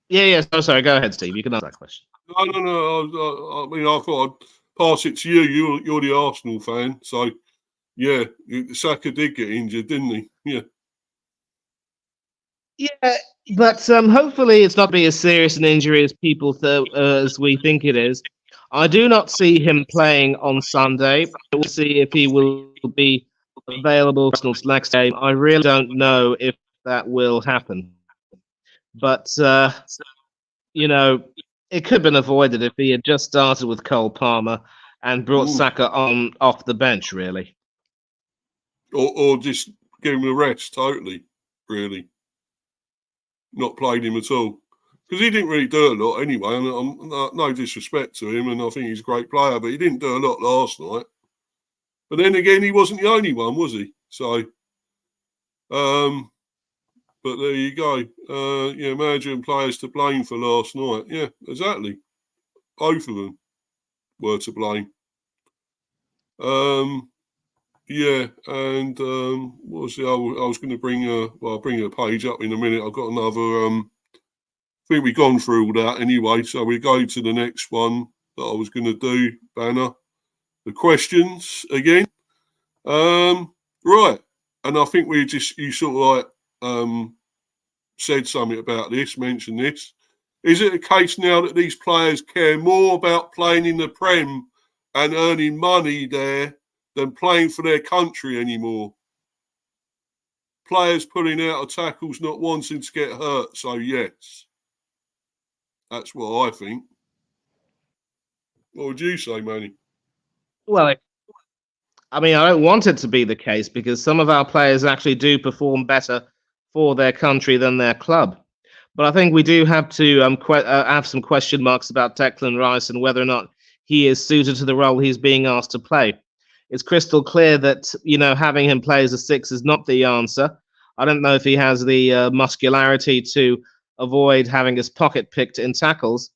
Yeah. So sorry. Go ahead, Steve. You can answer that question. No. I thought I'd pass it to you. You're the Arsenal fan, so yeah. Saka did get injured, didn't he? Yeah. Yeah, but hopefully it's not be as serious an injury as as we think it is. I do not see him playing on Sunday. We'll see if he will be available for Arsenal's next game. I really don't know if that will happen. But, it could have been avoided if he had just started with Cole Palmer and brought Saka on off the bench, really. or just give him a rest totally, really. Not played him at all. Because he didn't really do a lot anyway, and no disrespect to him, and I think he's a great player, but he didn't do a lot last night. But then again, he wasn't the only one, was he? So, but there you go. Yeah, manager and players to blame for last night. Yeah, exactly. Both of them were to blame. Yeah, and what was it? I was going to bring I'll bring a page up in a minute. I've got another. I think we've gone through all that anyway, so we go to the next one that I was going to do. Banner, the questions again. Right, and I think you sort of like said something about this, mentioned this. Is it a case now that these players care more about playing in the Prem and earning money there than playing for their country anymore? Players pulling out of tackles, not wanting to get hurt. So yes, that's what I think. What would you say, Manny? Well, I mean, I don't want it to be the case because some of our players actually do perform better for their country than their club. But I think we do have to have some question marks about Declan Rice and whether or not he is suited to the role he's being asked to play. It's crystal clear that, having him play as a 6 is not the answer. I don't know if he has the muscularity to avoid having his pocket picked in tackles.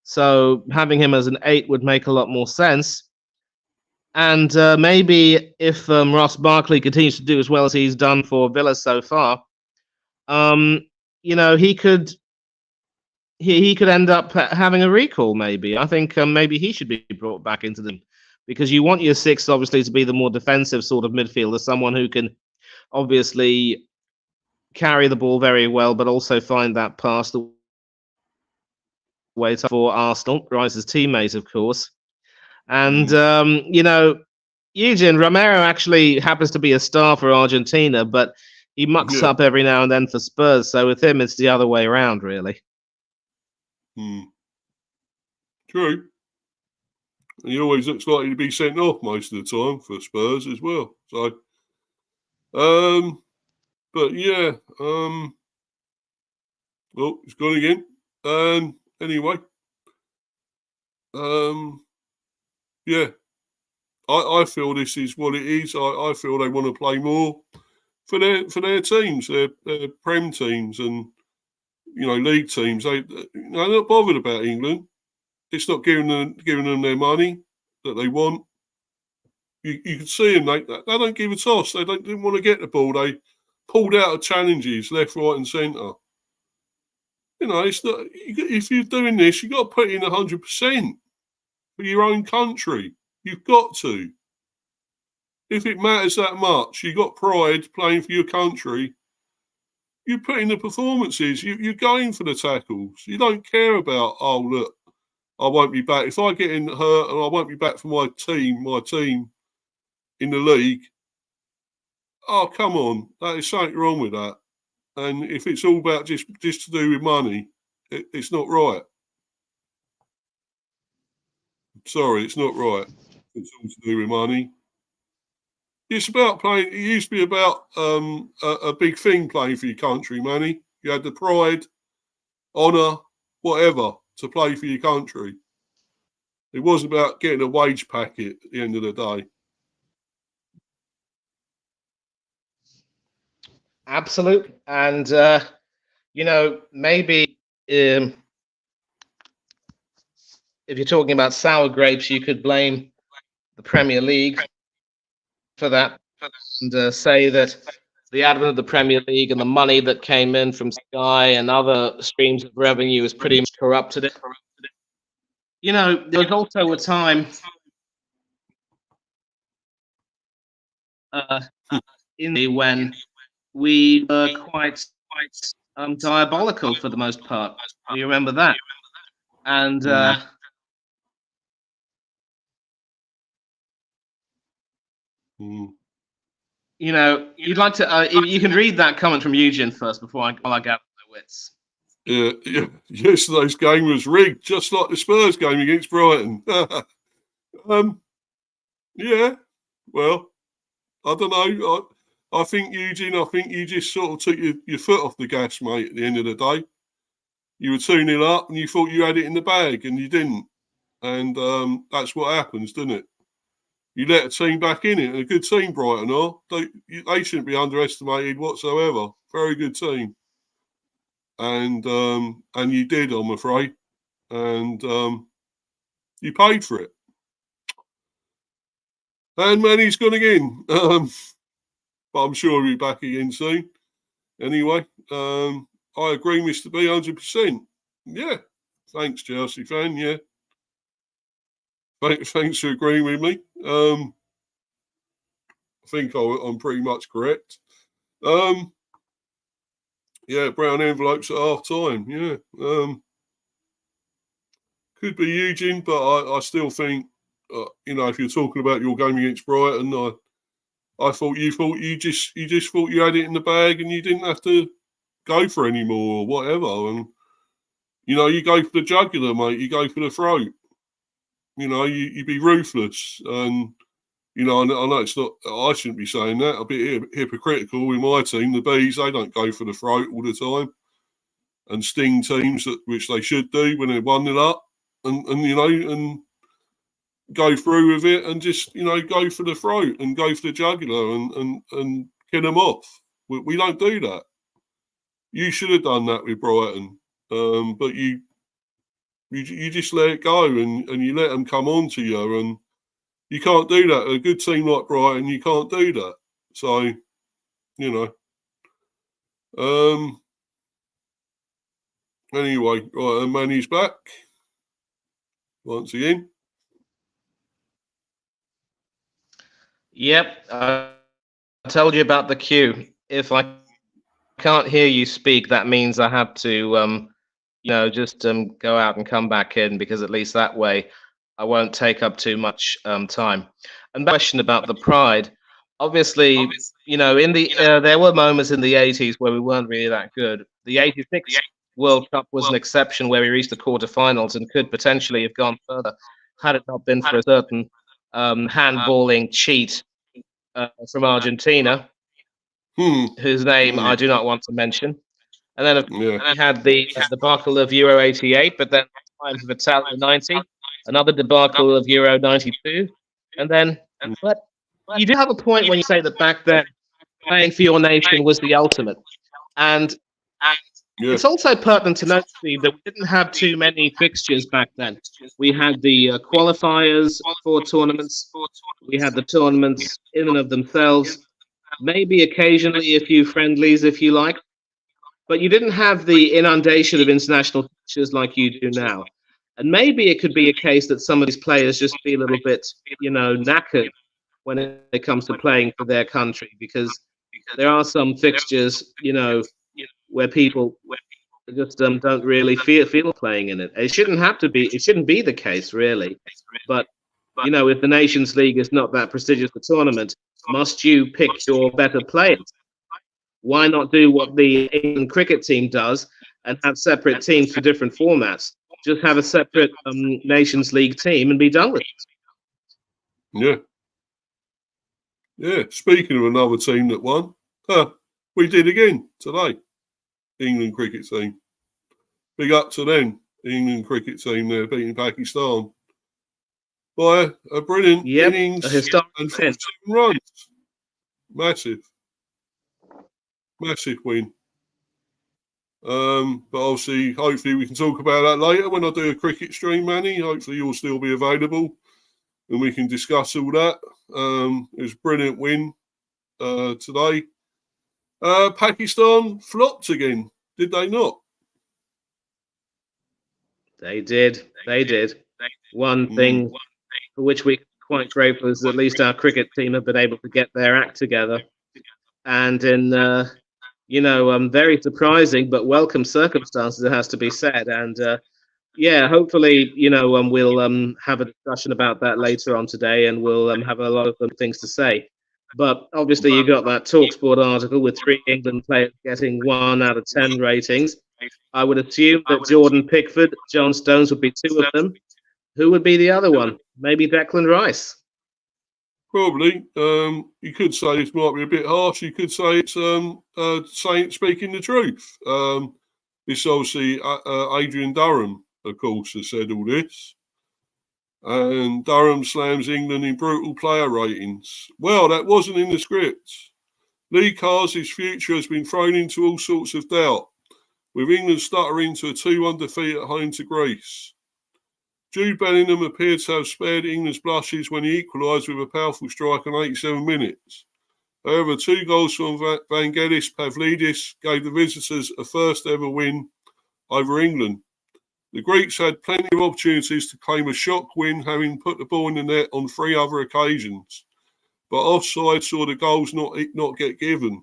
So having him as an 8 would make a lot more sense. And maybe if Ross Barkley continues to do as well as he's done for Villa so far, he could end up having a recall. Maybe I think maybe he should be brought back into them, because you want your 6 obviously to be the more defensive sort of midfielder, someone who can obviously carry the ball very well, but also find that pass the way for Arsenal, Rice's teammate, of course. And Eugene Romero actually happens to be a star for Argentina, but he mucks up every now and then for Spurs. So with him, it's the other way around, really. True. And he always looks likely to be sent off most of the time for Spurs as well. So, but yeah, oh, it's gone again. Anyway, yeah, I feel this is what it is. I feel they want to play more for their teams, their Prem teams, and league teams. They're not bothered about England. It's not giving them their money that they want. You can see them. They don't give a toss. They didn't want to get the ball. They pulled out of challenges left, right, and centre. It's not. If you're doing this, you've got to put in 100% for your own country. You've got to. If it matters that much, you've got pride playing for your country. You put in the performances. You're going for the tackles. You don't care about, oh, look, I won't be back. If I get hurt and I won't be back for my team in the league, oh, come on. There's something wrong with that. And if it's all about just to do with money, it's not right. Sorry, it's not right. It's all to do with money. It's about playing. It used to be about a big thing playing for your country, Manny. You had the pride, honour, whatever, to play for your country. It wasn't about getting a wage packet at the end of the day. Absolutely. And, maybe if you're talking about sour grapes, you could blame the Premier League for that and say that the advent of the Premier League and the money that came in from Sky and other streams of revenue has pretty much corrupted it. There was also a time when we were quite diabolical for the most part. You remember that? And you'd like to. You can read that comment from Eugene first before I gather my wits. Yeah. Yesterday's game was rigged, just like the Spurs game against Brighton. Yeah. Well, I don't know. I think, Eugene, you just sort of took your foot off the gas, mate, at the end of the day. You were 2-0 up and you thought you had it in the bag and you didn't. And that's what happens, doesn't it? You let a team back in it, and a good team, Brighton are. They shouldn't be underestimated whatsoever. Very good team. And you did, I'm afraid. And you paid for it. And Manny's gone again. But I'm sure he'll be back again soon. Anyway, I agree, Mr. B, 100%. Yeah. Thanks, Chelsea fan. Yeah. Thanks for agreeing with me. I think I'm pretty much correct. Yeah, brown envelopes at half time. Yeah. Could be Eugene, but I still think, if you're talking about your game against Brighton, I thought you just thought you had it in the bag and you didn't have to go for any more or whatever. And you go for the jugular, mate. You go for the throat. You be ruthless. And I know it's not. I shouldn't be saying that. A bit hypocritical with my team. The Bees, they don't go for the throat all the time and sting teams, which they should do when they're 1-0 up, and go through with it and just go for the throat and go for the jugular and kill them off. We don't do that. You should have done that with Brighton, but you just let it go and you let them come on to you, and you can't do that. A good team like Brighton, you can't do that. So, anyway, right, and Manny's back once again. Yep, I told you about the queue. If I can't hear you speak, that means I have to, just go out and come back in, because at least that way I won't take up too much time. And the question about the pride, obviously, in the there were moments in the 80s where we weren't really that good. The 86 World Cup was an exception where we reached the quarterfinals and could potentially have gone further had it not been for a certain handballing cheat from Argentina, whose name I do not want to mention. And then we had the debacle of Euro 88, but then times of Italia 90, another debacle of Euro 92. And then, but you do have a point when you say that back then playing for your nation was the ultimate. And it's also pertinent to note, Steve, that we didn't have too many fixtures back then. We had the qualifiers for tournaments. We had the tournaments in and of themselves. Maybe occasionally a few friendlies, if you like. But you didn't have the inundation of international fixtures like you do now. And maybe it could be a case that some of these players just feel a little bit, knackered when it comes to playing for their country, because there are some fixtures, where people just don't really feel playing in it. It shouldn't be the case, really. But, if the Nations League is not that prestigious a tournament, must you pick your better players? Why not do what the England cricket team does and have separate teams for different formats? Just have a separate Nations League team and be done with it. Yeah. Yeah. Speaking of another team that won, we did again today. England cricket team. Big up to them. England cricket team there beating Pakistan by a brilliant innings and 14 runs. Massive win. But obviously, hopefully we can talk about that later when I do a cricket stream, Manny. Hopefully you'll still be available and we can discuss all that. It was a brilliant win today. Pakistan flopped again, did they not? They did. One thing for which we're quite grateful is that at least our cricket team have been able to get their act together. And in, very surprising but welcome circumstances, it has to be said. And, hopefully, we'll have a discussion about that later on today, and we'll have a lot of things to say. But obviously, you got that TalkSport article with 3 England players getting 1 out of 10 ratings. I would assume that Jordan Pickford, John Stones would be 2 of them. Who would be the other one? Maybe Declan Rice. Probably. You could say this might be a bit harsh. You could say it's speaking the truth. This obviously Adrian Durham, of course, has said all this. And Durham slams England in brutal player ratings. Well, that wasn't in the script. Lee Carsey's future has been thrown into all sorts of doubt, with England stuttering to a 2-1 defeat at home to Greece. Jude Bellingham appeared to have spared England's blushes when he equalised with a powerful strike on 87 minutes. However, 2 goals from Vangelis Pavlidis gave the visitors a first ever win over England. The Greeks had plenty of opportunities to claim a shock win, having put the ball in the net on 3 other occasions, but offside saw the goals not get given.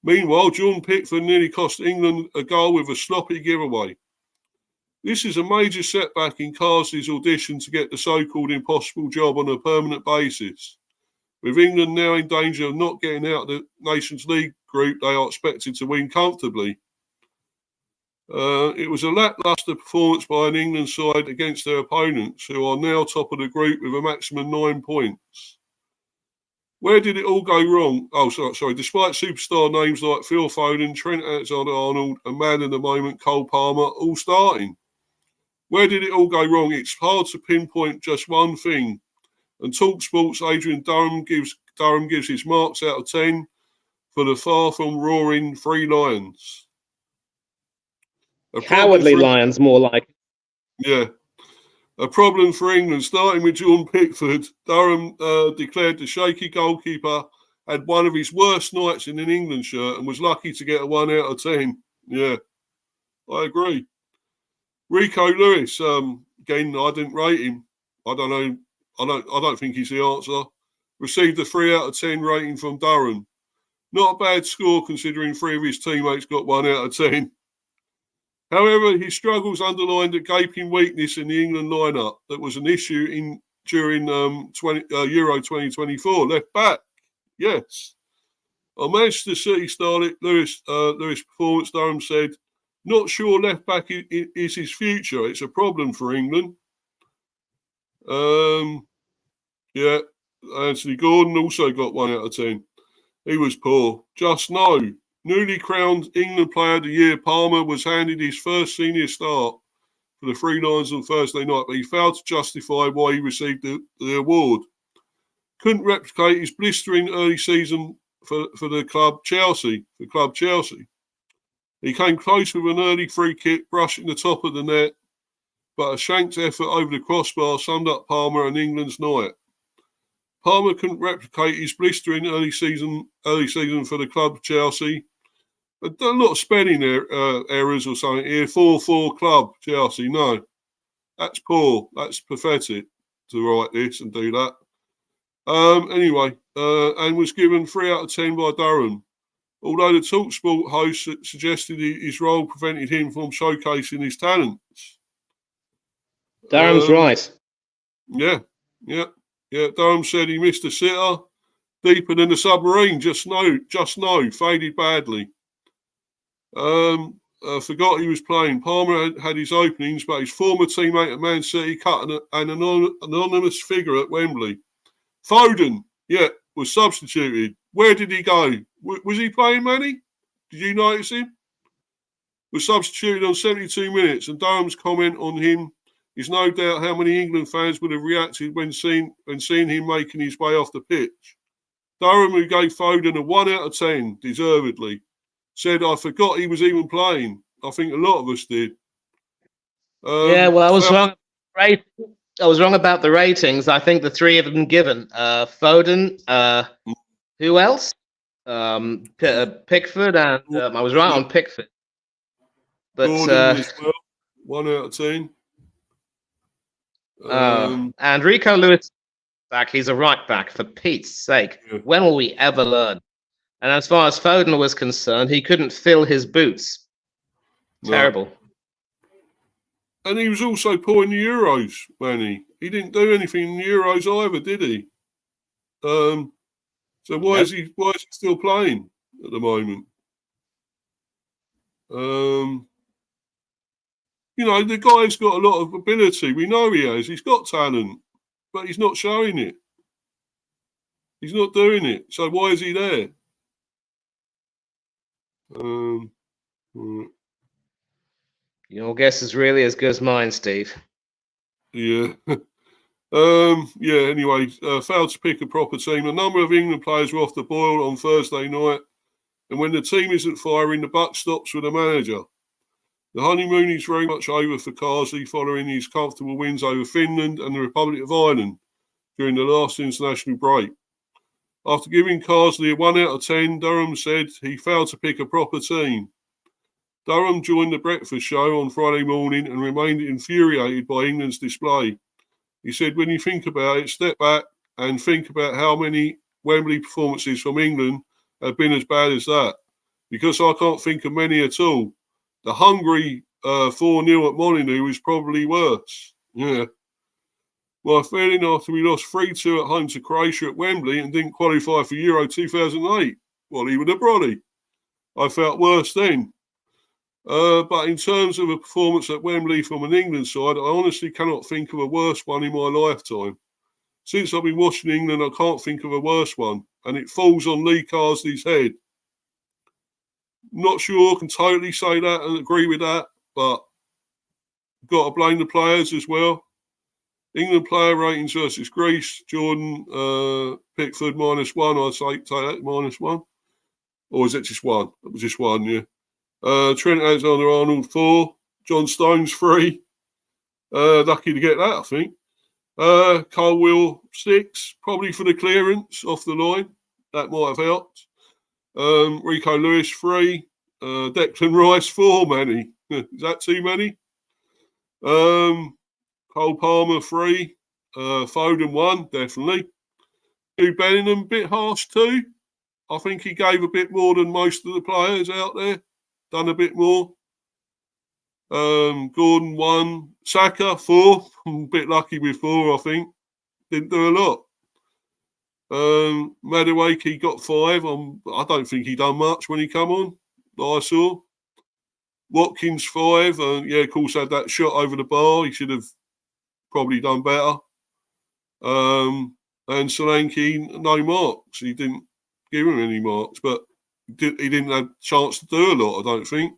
Meanwhile, Jordan Pickford nearly cost England a goal with a sloppy giveaway. This is a major setback in Carsey's audition to get the so-called impossible job on a permanent basis. With England now in danger of not getting out of the Nations League group they are expected to win comfortably. It was a lacklustre performance by an England side against their opponents, who are now top of the group with a maximum 9 points. Where did it all go wrong? Sorry. Despite superstar names like Phil Foden, Trent Alexander-Arnold and man of the moment Cole Palmer all starting. Where did it all go wrong? It's hard to pinpoint just one thing. And TalkSport's Adrian Durham gives his marks out of 10 for the far from roaring Three Lions. Cowardly Lions, more like. Yeah. A problem for England, starting with Jordan Pickford. Durham declared the shaky goalkeeper had one of his worst nights in an England shirt and was lucky to get a 1 out of 10. Yeah, I agree. Rico Lewis, again, I didn't rate him. I don't know. I don't think he's the answer. Received a 3 out of 10 rating from Durham. Not a bad score considering 3 of his teammates got 1 out of 10. However, his struggles underlined a gaping weakness in the England lineup that was an issue during Euro 2024. Left back, yes. On Manchester City starlet Lewis performance, Durham said, "Not sure left back is his future. It's a problem for England." Yeah, Anthony Gordon also got 1 out of 10. He was poor. Just no. Newly crowned England Player of the Year, Palmer was handed his first senior start for the Three Lions on Thursday night, but he failed to justify why he received the award. Couldn't replicate his blistering early season for the club Chelsea. He came close with an early free kick, brushing the top of the net, but a shanked effort over the crossbar summed up Palmer and England's night. Palmer couldn't replicate his blistering early season for the club Chelsea. A lot of spelling errors or something here. 4-4 club Chelsea. No, that's poor. That's pathetic to write this and do that. Anyway, and was given 3 out of 10 by Durham. Although the TalkSport host suggested his role prevented him from showcasing his talents. Durham's right. Yeah. Durham said he missed a sitter. Deeper than a submarine. Just no. Faded badly. Forgot he was playing. Palmer had his openings, but his former teammate at Man City cut an anonymous figure at Wembley. Foden, was substituted. Where did he go? Was he playing, Manny? Did you notice him? Was substituted on 72 minutes, and Durham's comment on him is no doubt how many England fans would have reacted when seeing him making his way off the pitch. Durham, who gave Foden a 1 out of 10, deservedly, said, "I forgot he was even playing." I think a lot of us did. I was wrong. Right. I was wrong about the ratings. I think the 3 of them given. Foden, who else? Pickford, and I was right on Pickford. But Gordon as well, 1 out of 10. And Rico Lewis back. He's a right back, for Pete's sake. Yeah. When will we ever learn? And as far as Foden was concerned, he couldn't fill his boots. No. Terrible. And he was also poor in the Euros, Manny. He didn't do anything in the Euros either, did he? So why is he still playing at the moment? The guy's got a lot of ability. We know he has. He's got talent, but he's not showing it. He's not doing it. So why is he there? Your guess is really as good as mine, Steve. Yeah. Anyway, failed to pick a proper team. A number of England players were off the boil on Thursday night. And when the team isn't firing, the buck stops with the manager. The honeymoon is very much over for Carsley following his comfortable wins over Finland and the Republic of Ireland during the last international break. After giving Carsley a 1 out of 10, Durham said he failed to pick a proper team. Durham joined the breakfast show on Friday morning and remained infuriated by England's display. He said, when you think about it, step back and think about how many Wembley performances from England have been as bad as that. Because I can't think of many at all. The Hungary 4-0 at Molyneux is probably worse. Yeah. My feeling after we lost 3-2 at home to Croatia at Wembley and didn't qualify for Euro 2008, well, even a brolly. I felt worse then. But in terms of a performance at Wembley from an England side, I honestly cannot think of a worse one in my lifetime. Since I've been watching England, I can't think of a worse one. And it falls on Lee Carsley's head. Not sure I can totally say that and agree with that, but got to blame the players as well. England player ratings versus Greece. Jordan Pickford -1. I'd say take that -1. Or is it just one? It was just one, yeah. Trent Alexander-Arnold 4. John Stones 3. Lucky to get that, I think. Colwill 6. Probably for the clearance off the line. That might have helped. Rico Lewis 3. Declan Rice 4, Manny. Is that too many? Cole Palmer 3. Foden 1, definitely. Jude Bellingham, bit harsh too. I think he gave a bit more than most of the players out there. Done a bit more. Gordon 1. Saka 4. I'm a bit lucky with 4, I think. Didn't do a lot. Madueke got 5. I don't think he done much when he come on, that I saw. Watkins 5. Of course, had that shot over the bar. He should have probably done better. And Solanke, no marks. He didn't give him any marks, but he didn't have a chance to do a lot, I don't think.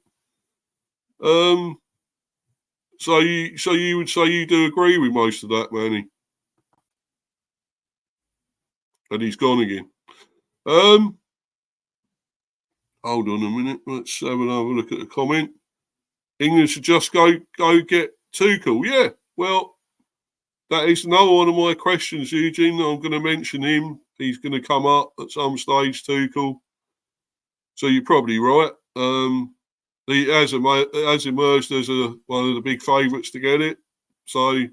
So you would say you do agree with most of that, Manny? And he's gone again. Hold on a minute. Let's have another look at the comment. England should just go get Tuchel. Yeah, well, that is another one of my questions, Eugene. I'm going to mention him. He's going to come up at some stage, Tuchel. So you're probably right. He has emerged as one of the big favourites to get it. So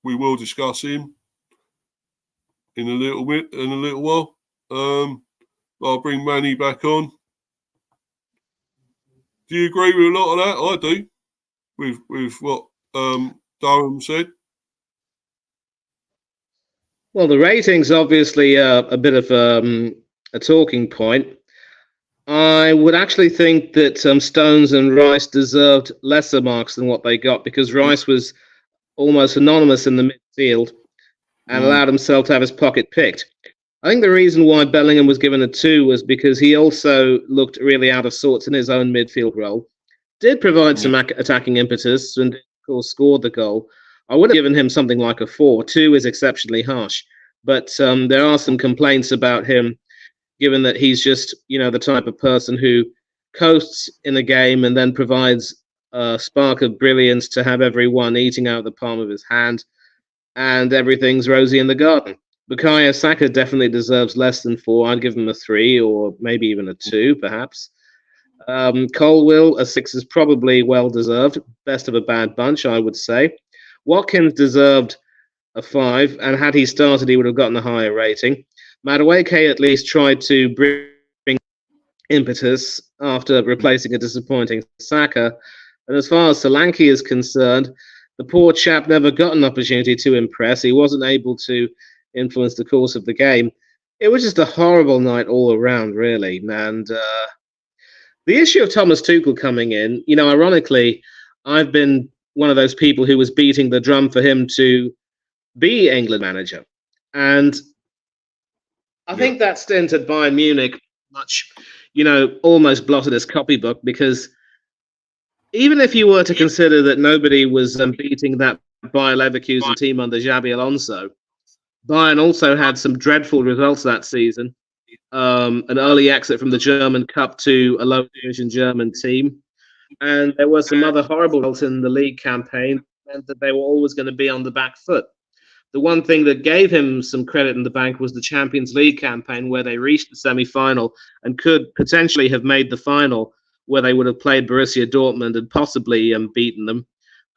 we will discuss him in a little while. I'll bring Manny back on. Do you agree with a lot of that? I do. With what Durham said. Well, the ratings obviously a bit of a talking point. I would actually think that Stones and Rice deserved lesser marks than what they got, because Rice was almost anonymous in the midfield and allowed himself to have his pocket picked. I think the reason why Bellingham was given a 2 was because he also looked really out of sorts in his own midfield role. Did provide some attacking impetus and, of course, scored the goal. I would have given him something like a 4. 2 is exceptionally harsh. But there are some complaints about him, given that he's just, the type of person who coasts in a game and then provides a spark of brilliance to have everyone eating out of the palm of his hand, and everything's rosy in the garden. Bukayo Saka definitely deserves less than 4. I'd give him a 3 or maybe even a 2, perhaps. Colwill, a 6 is probably well-deserved. Best of a bad bunch, I would say. Watkins deserved a 5, and had he started, he would have gotten a higher rating. Madueke at least tried to bring impetus after replacing a disappointing Saka. And as far as Solanke is concerned, the poor chap never got an opportunity to impress. He wasn't able to influence the course of the game. It was just a horrible night all around, really. And the issue of Thomas Tuchel coming in, ironically, I've been one of those people who was beating the drum for him to be England manager. And I think that stint at Bayern Munich much, almost blotted his copybook, because even if you were to consider that nobody was beating that Bayer Leverkusen team under Xabi Alonso, Bayern also had some dreadful results that season. An early exit from the German Cup to a low division German team. And there were some other horrible results in the league campaign, meant that they were always going to be on the back foot. The one thing that gave him some credit in the bank was the Champions League campaign, where they reached the semi-final and could potentially have made the final, where they would have played Borussia Dortmund and possibly beaten them.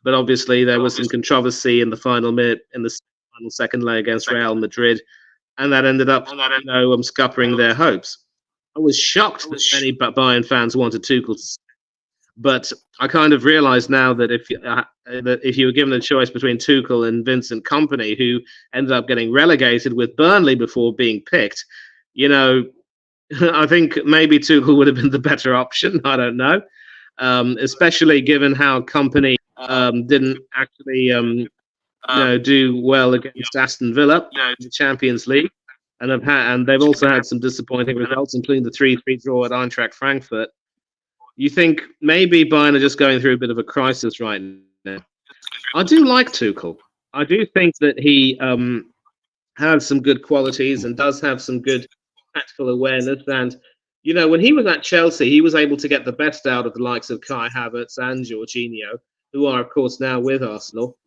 But obviously there was some controversy in the final minute, in the final second leg against Real Madrid, and that ended up, scuppering their hopes. I was shocked that many Bayern fans wanted Tuchel to. But I kind of realised now that if you were given a choice between Tuchel and Vincent Kompany, who ended up getting relegated with Burnley before being picked, I think maybe Tuchel would have been the better option. I don't know, especially given how Kompany didn't actually do well against Aston Villa in the Champions League, and they've also had some disappointing results, including the 3-3 draw at Eintracht Frankfurt. You think maybe Bayern are just going through a bit of a crisis right now? I do like Tuchel. I do think that he has some good qualities and does have some good tactical awareness. And, when he was at Chelsea, he was able to get the best out of the likes of Kai Havertz and Jorginho, who are, of course, now with Arsenal.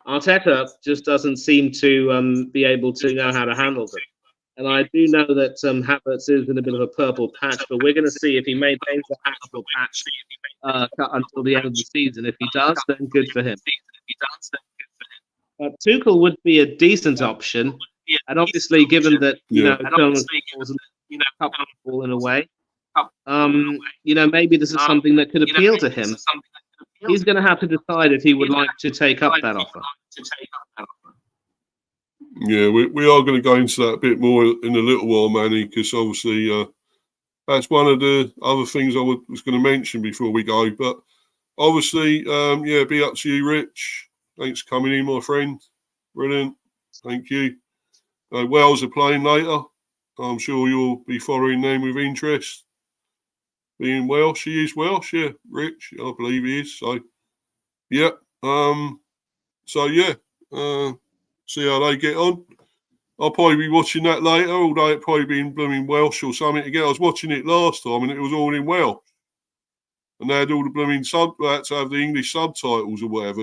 Arteta just doesn't seem to be able to know how to handle them. And I do know that Havertz is in a bit of a purple patch, but we're going to see if he maintains that purple patch until the end of the season. If he does, then good for him. Tuchel would be a decent option, and obviously, given that Thomas was a couple in a way, maybe this is something that could appeal to him. He's going to have to decide if he would like to take up that offer. Yeah, we are going to go into that a bit more in a little while, Manny, because obviously that's one of the other things I was going to mention before we go. But obviously, be up to you, Rich. Thanks for coming in, my friend. Brilliant. Thank you. Wales are playing later. I'm sure you'll be following them with interest. Being Welsh, he is Welsh, yeah. Rich, I believe he is. So, yeah. See how they get on. I'll probably be watching that later, although it probably be in blooming Welsh or something again. I was watching it last time and it was all in Welsh. And they had all the blooming they had to have the English subtitles or whatever,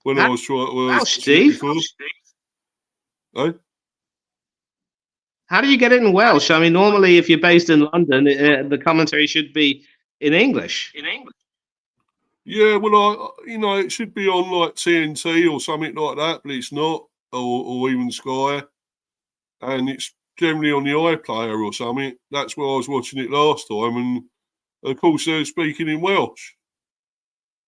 When I was trying to Welsh, Steve. Eh? How do you get it in Welsh? I mean, normally if you're based in London, the commentary should be in English. Yeah, well, it should be on like TNT or something like that, but it's not, or even Sky, and it's generally on the iPlayer or something. That's where I was watching it last time, and of course they're speaking in Welsh.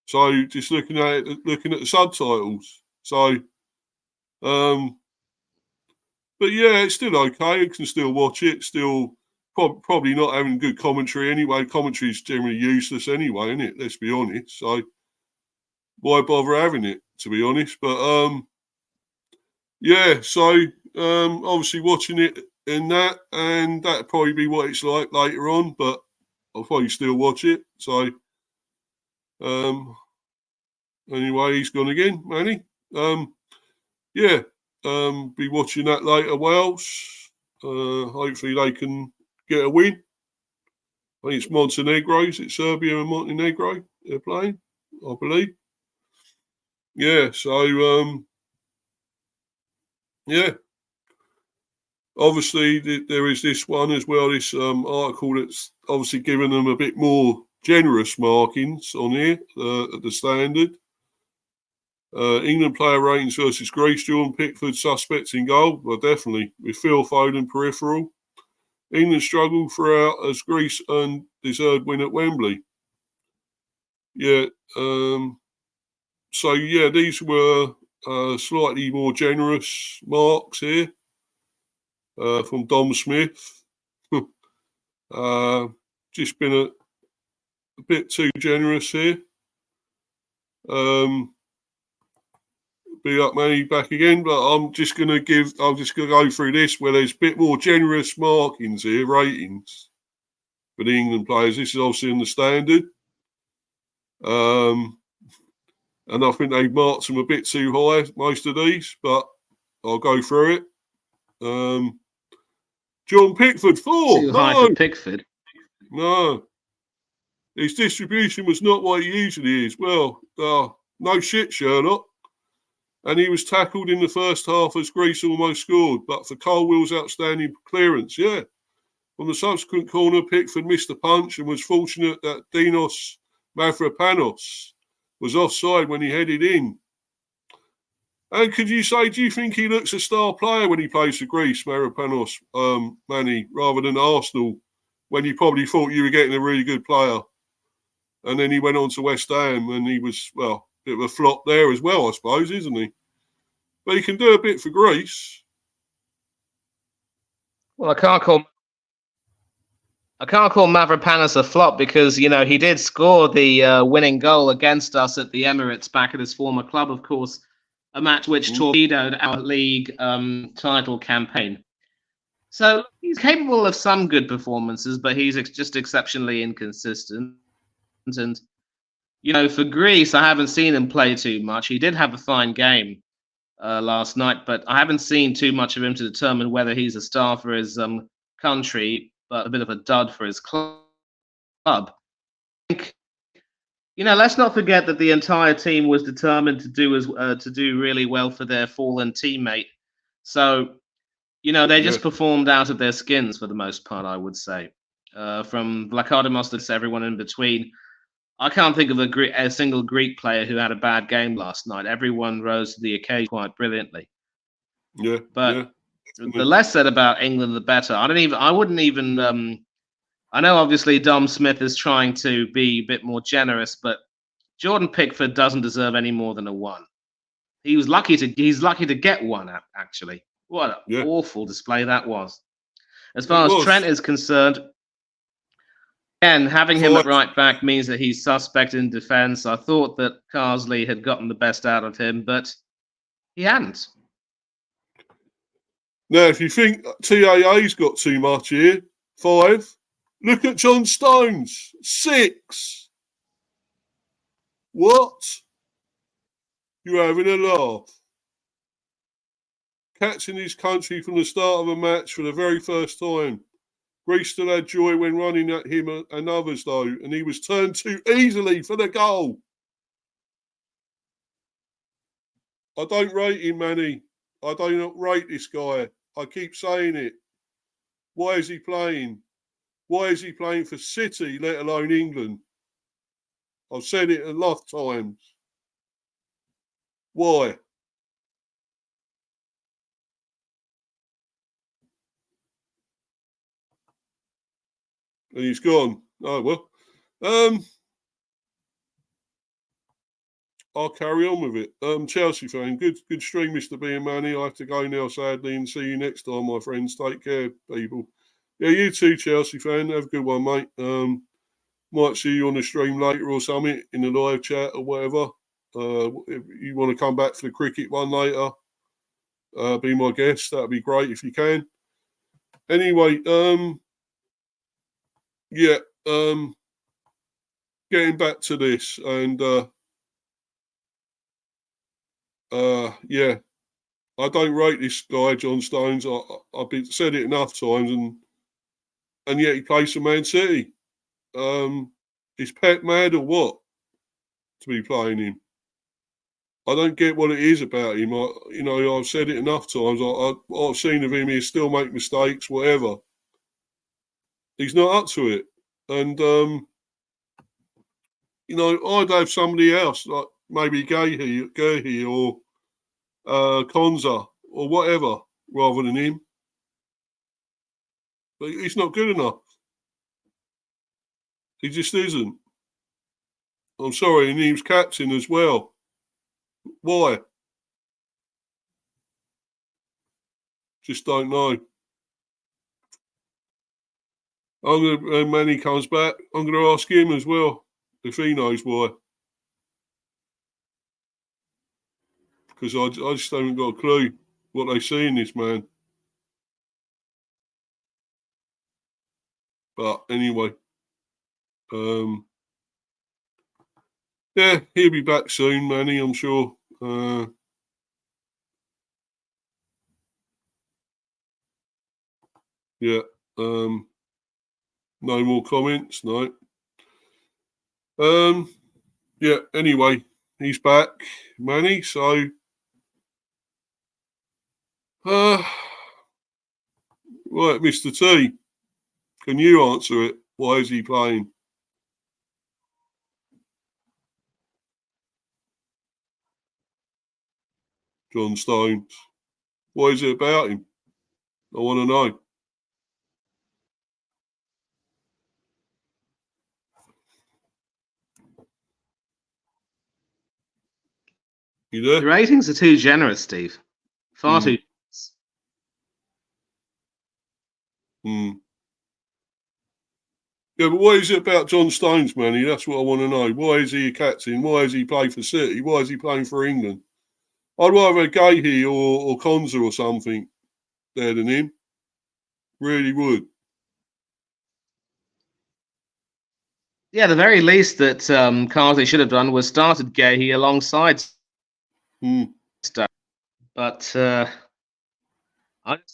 So just looking at the subtitles. So, but yeah, it's still okay. You can still watch it. Still, probably not having good commentary anyway. Commentary is generally useless anyway, isn't it? Let's be honest. So why bother having it, to be honest? But obviously watching it in that, and that'd probably be what it's like later on. But I'll probably still watch it. So anyway, he's gone again, Manny. Be watching that later, Wales. Hopefully they can get a win. I think it's Montenegro. Is it Serbia and Montenegro they're playing? I believe. Yeah, so, obviously there is this one as well, this article that's obviously given them a bit more generous markings on here at the standard. England player ratings versus Greece. Jordan Pickford suspects in goal. Well, definitely, with Phil Foden peripheral. England struggled throughout as Greece earned deserved win at Wembley. Yeah. These were slightly more generous marks here from Dom Smith. Just been a bit too generous here. Be up, Manny, back again. But I'm just going to go through this where there's a bit more generous markings here, ratings for the England players. This is obviously in the standard. And I think they've marked them a bit too high, most of these, but I'll go through it. John Pickford, 4. Too high for Pickford. No. His distribution was not what he usually is. Well, no shit, Sherlock. And he was tackled in the first half as Greece almost scored, but for Colwell's outstanding clearance, yeah. On the subsequent corner, Pickford missed a punch and was fortunate that Dinos Mavropanos was offside when he headed in. And could you say, do you think he looks a star player when he plays for Greece, Mavropanos, Manny, rather than Arsenal, when you probably thought you were getting a really good player? And then he went on to West Ham and he was, well, a bit of a flop there as well, I suppose, isn't he? But he can do a bit for Greece. Well, I can't call Mavropanos a flop because, you know, he did score the winning goal against us at the Emirates back at his former club, of course, a match which torpedoed our league title campaign. So he's capable of some good performances, but he's just exceptionally inconsistent. And, you know, for Greece, I haven't seen him play too much. He did have a fine game last night, but I haven't seen too much of him to determine whether he's a star for his country, but a bit of a dud for his club. I think, you know, let's not forget that the entire team was determined to do really well for their fallen teammate. So, you know, they just performed out of their skins for the most part, I would say. From Vlachodimos to everyone in between, I can't think of a single Greek player who had a bad game last night. Everyone rose to the occasion quite brilliantly. Yeah, but the less said about England, the better. I wouldn't even. I know obviously Dom Smith is trying to be a bit more generous, but Jordan Pickford doesn't deserve any more than a 1. He's lucky to get 1. Actually, what an awful display that was. As far as Trent is concerned. Again, having him at right back means that he's suspect in defence. I thought that Carsley had gotten the best out of him, but he hadn't. Now, if you think TAA's got too much here, 5. Look at John Stones, 6. What? You're having a laugh. Catching his country from the start of a match for the very first time. Greece still had joy when running at him and others, though, and he was turned too easily for the goal. I don't rate him, Manny. I do not rate this guy. I keep saying it. Why is he playing? Why is he playing for City, let alone England? I've said it a lot of times. Why? And he's gone. Oh, well. I'll carry on with it. Chelsea fan, good stream, Mr. B and Manny. I have to go now, sadly, and see you next time, my friends. Take care, people. Yeah, you too, Chelsea fan. Have a good one, mate. Might see you on the stream later or something in the live chat or whatever. If you want to come back for the cricket one later, be my guest. That'd be great if you can. Anyway, getting back to this, and I don't rate this guy, John Stones. I've said it enough times, and yet he plays for Man City. Is Pep mad or what to be playing him? I don't get what it is about him. I've said it enough times. I've seen of him, he'll still make mistakes, whatever. He's not up to it. And, I'd have somebody else, like maybe Gurhi or Konza or whatever, rather than him. But he's not good enough. He just isn't. I'm sorry, and he was captain as well. Why? Just don't know. When Manny comes back, I'm going to ask him as well if he knows why. because I just haven't got a clue what they see in this man. But anyway, yeah, he'll be back soon, Manny, I'm sure. Yeah, no more comments, no. Yeah, anyway, he's back, Manny, so right, Mr. T, can you answer it? Why is he playing? John Stones. What is it about him? I want to know. You there? The ratings are too generous, Steve. Far too generous. Yeah, but what is it about John Stones, Manny? That's what I want to know. Why is he a captain? Why does he play for City? Why is he playing for England? I'd rather a Gahey or Konza or something there than him. Really would. Yeah, the very least that Carsley should have done was started Gahey alongside Stones. But I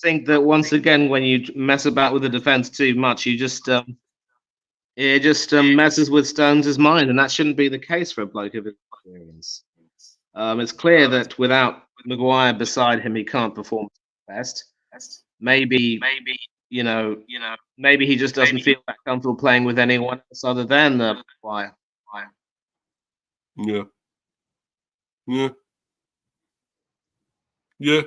think that once again, when you mess about with the defence too much, you just it just messes with Stones' mind, and that shouldn't be the case for a bloke of his experience. It's clear that without Maguire beside him, he can't perform best. Maybe maybe he just doesn't feel that comfortable playing with anyone else other than Maguire. Yeah. Yeah. Yeah.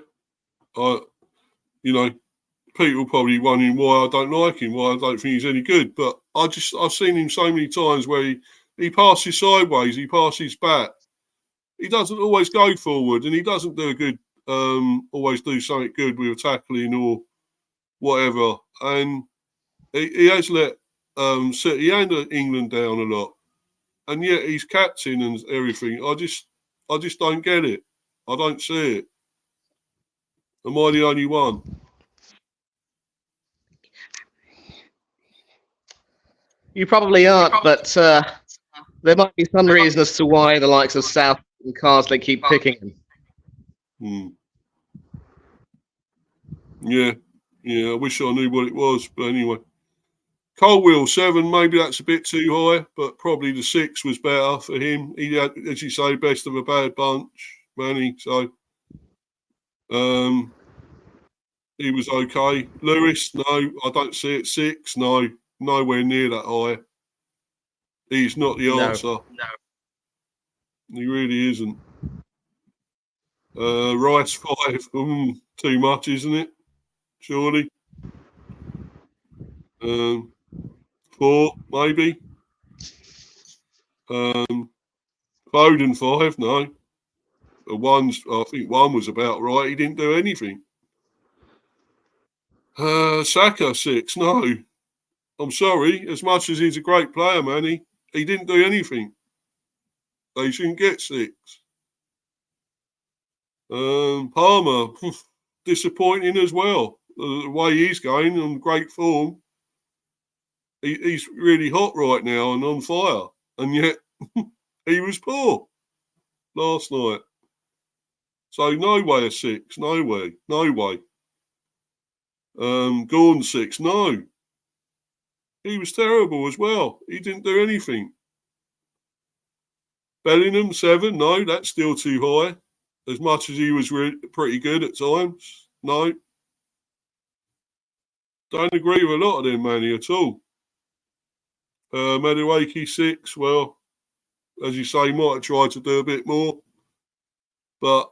People probably wondering why I don't like him, why I don't think he's any good. But I've seen him so many times where he passes sideways, he passes back. He doesn't always go forward, and he doesn't do a good, always do something good with tackling or whatever. And he has let City and England down a lot, and yet he's captain and everything. I just don't get it. I don't see it. Am I the only one? You probably aren't, but there might be some reason as to why the likes of South and Carsley keep picking him. Yeah, I wish I knew what it was, but anyway. Colwell 7, maybe that's a bit too high, but probably the 6 was better for him. He had, as you say, best of a bad bunch, Manny. So, he was okay. Lewis, no, I don't see it. 6, no, nowhere near that high. He's not the answer. No. He really isn't. Rice 5, too much, isn't it? Surely. 4, maybe. Foden 5, no. I think 1 was about right. He didn't do anything. Saka 6, no. I'm sorry. As much as he's a great player, man, he didn't do anything. They shouldn't get 6. Palmer, disappointing as well. The way he's going on great form. He's really hot right now and on fire. And yet he was poor last night. So no way a 6. No way. Gordon 6. No. He was terrible as well. He didn't do anything. Bellingham 7. No, that's still too high. As much as he was pretty good at times. No. Don't agree with a lot of them, Manny, at all. Madueke 6. Well, as you say, might have tried to do a bit more. But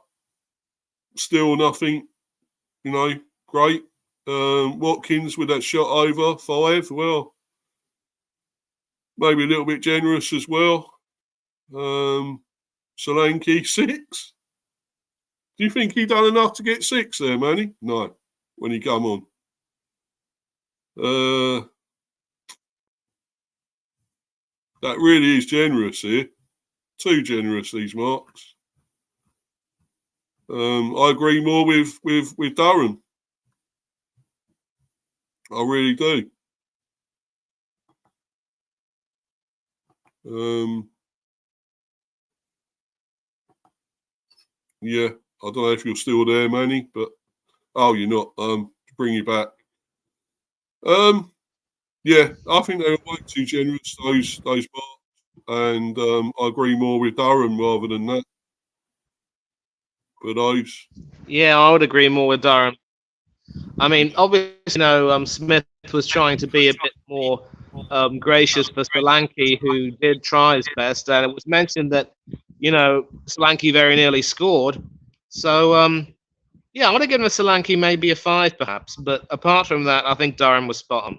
still nothing, great. Watkins with that shot over 5. Well, maybe a little bit generous as well. Solanke 6. Do you think he done enough to get 6 there, Manny? No, when he come on. That really is generous here. Too generous, these marks. I agree more with Durham. I really do. Yeah, I don't know if you're still there, Manny, but you're not. To bring you back. Yeah, I think they were way too generous, those marks, and I agree more with Durham rather than that. For those. Yeah, I would agree more with Durham. I mean, obviously, Smith was trying to be a bit more gracious for Solanke, who did try his best, and it was mentioned that, Solanke very nearly scored. So, yeah, I want to give him a Solanke maybe a 5, perhaps. But apart from that, I think Durham was spot on.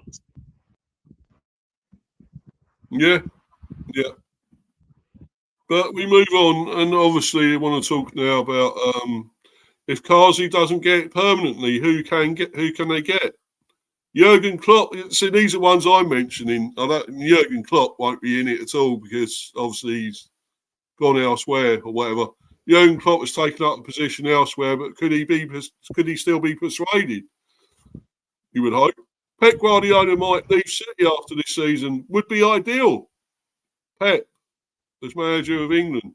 Yeah. But we move on, and obviously, I want to talk now about if Kazi doesn't get it permanently, who can they get? Jurgen Klopp. See, these are ones I'm mentioning. Jurgen Klopp won't be in it at all because obviously he's gone elsewhere or whatever. Jurgen Klopp has taken up a position elsewhere, but could he still be persuaded? You would hope. Pep Guardiola might leave City after this season. Would be ideal. Pep as manager of England.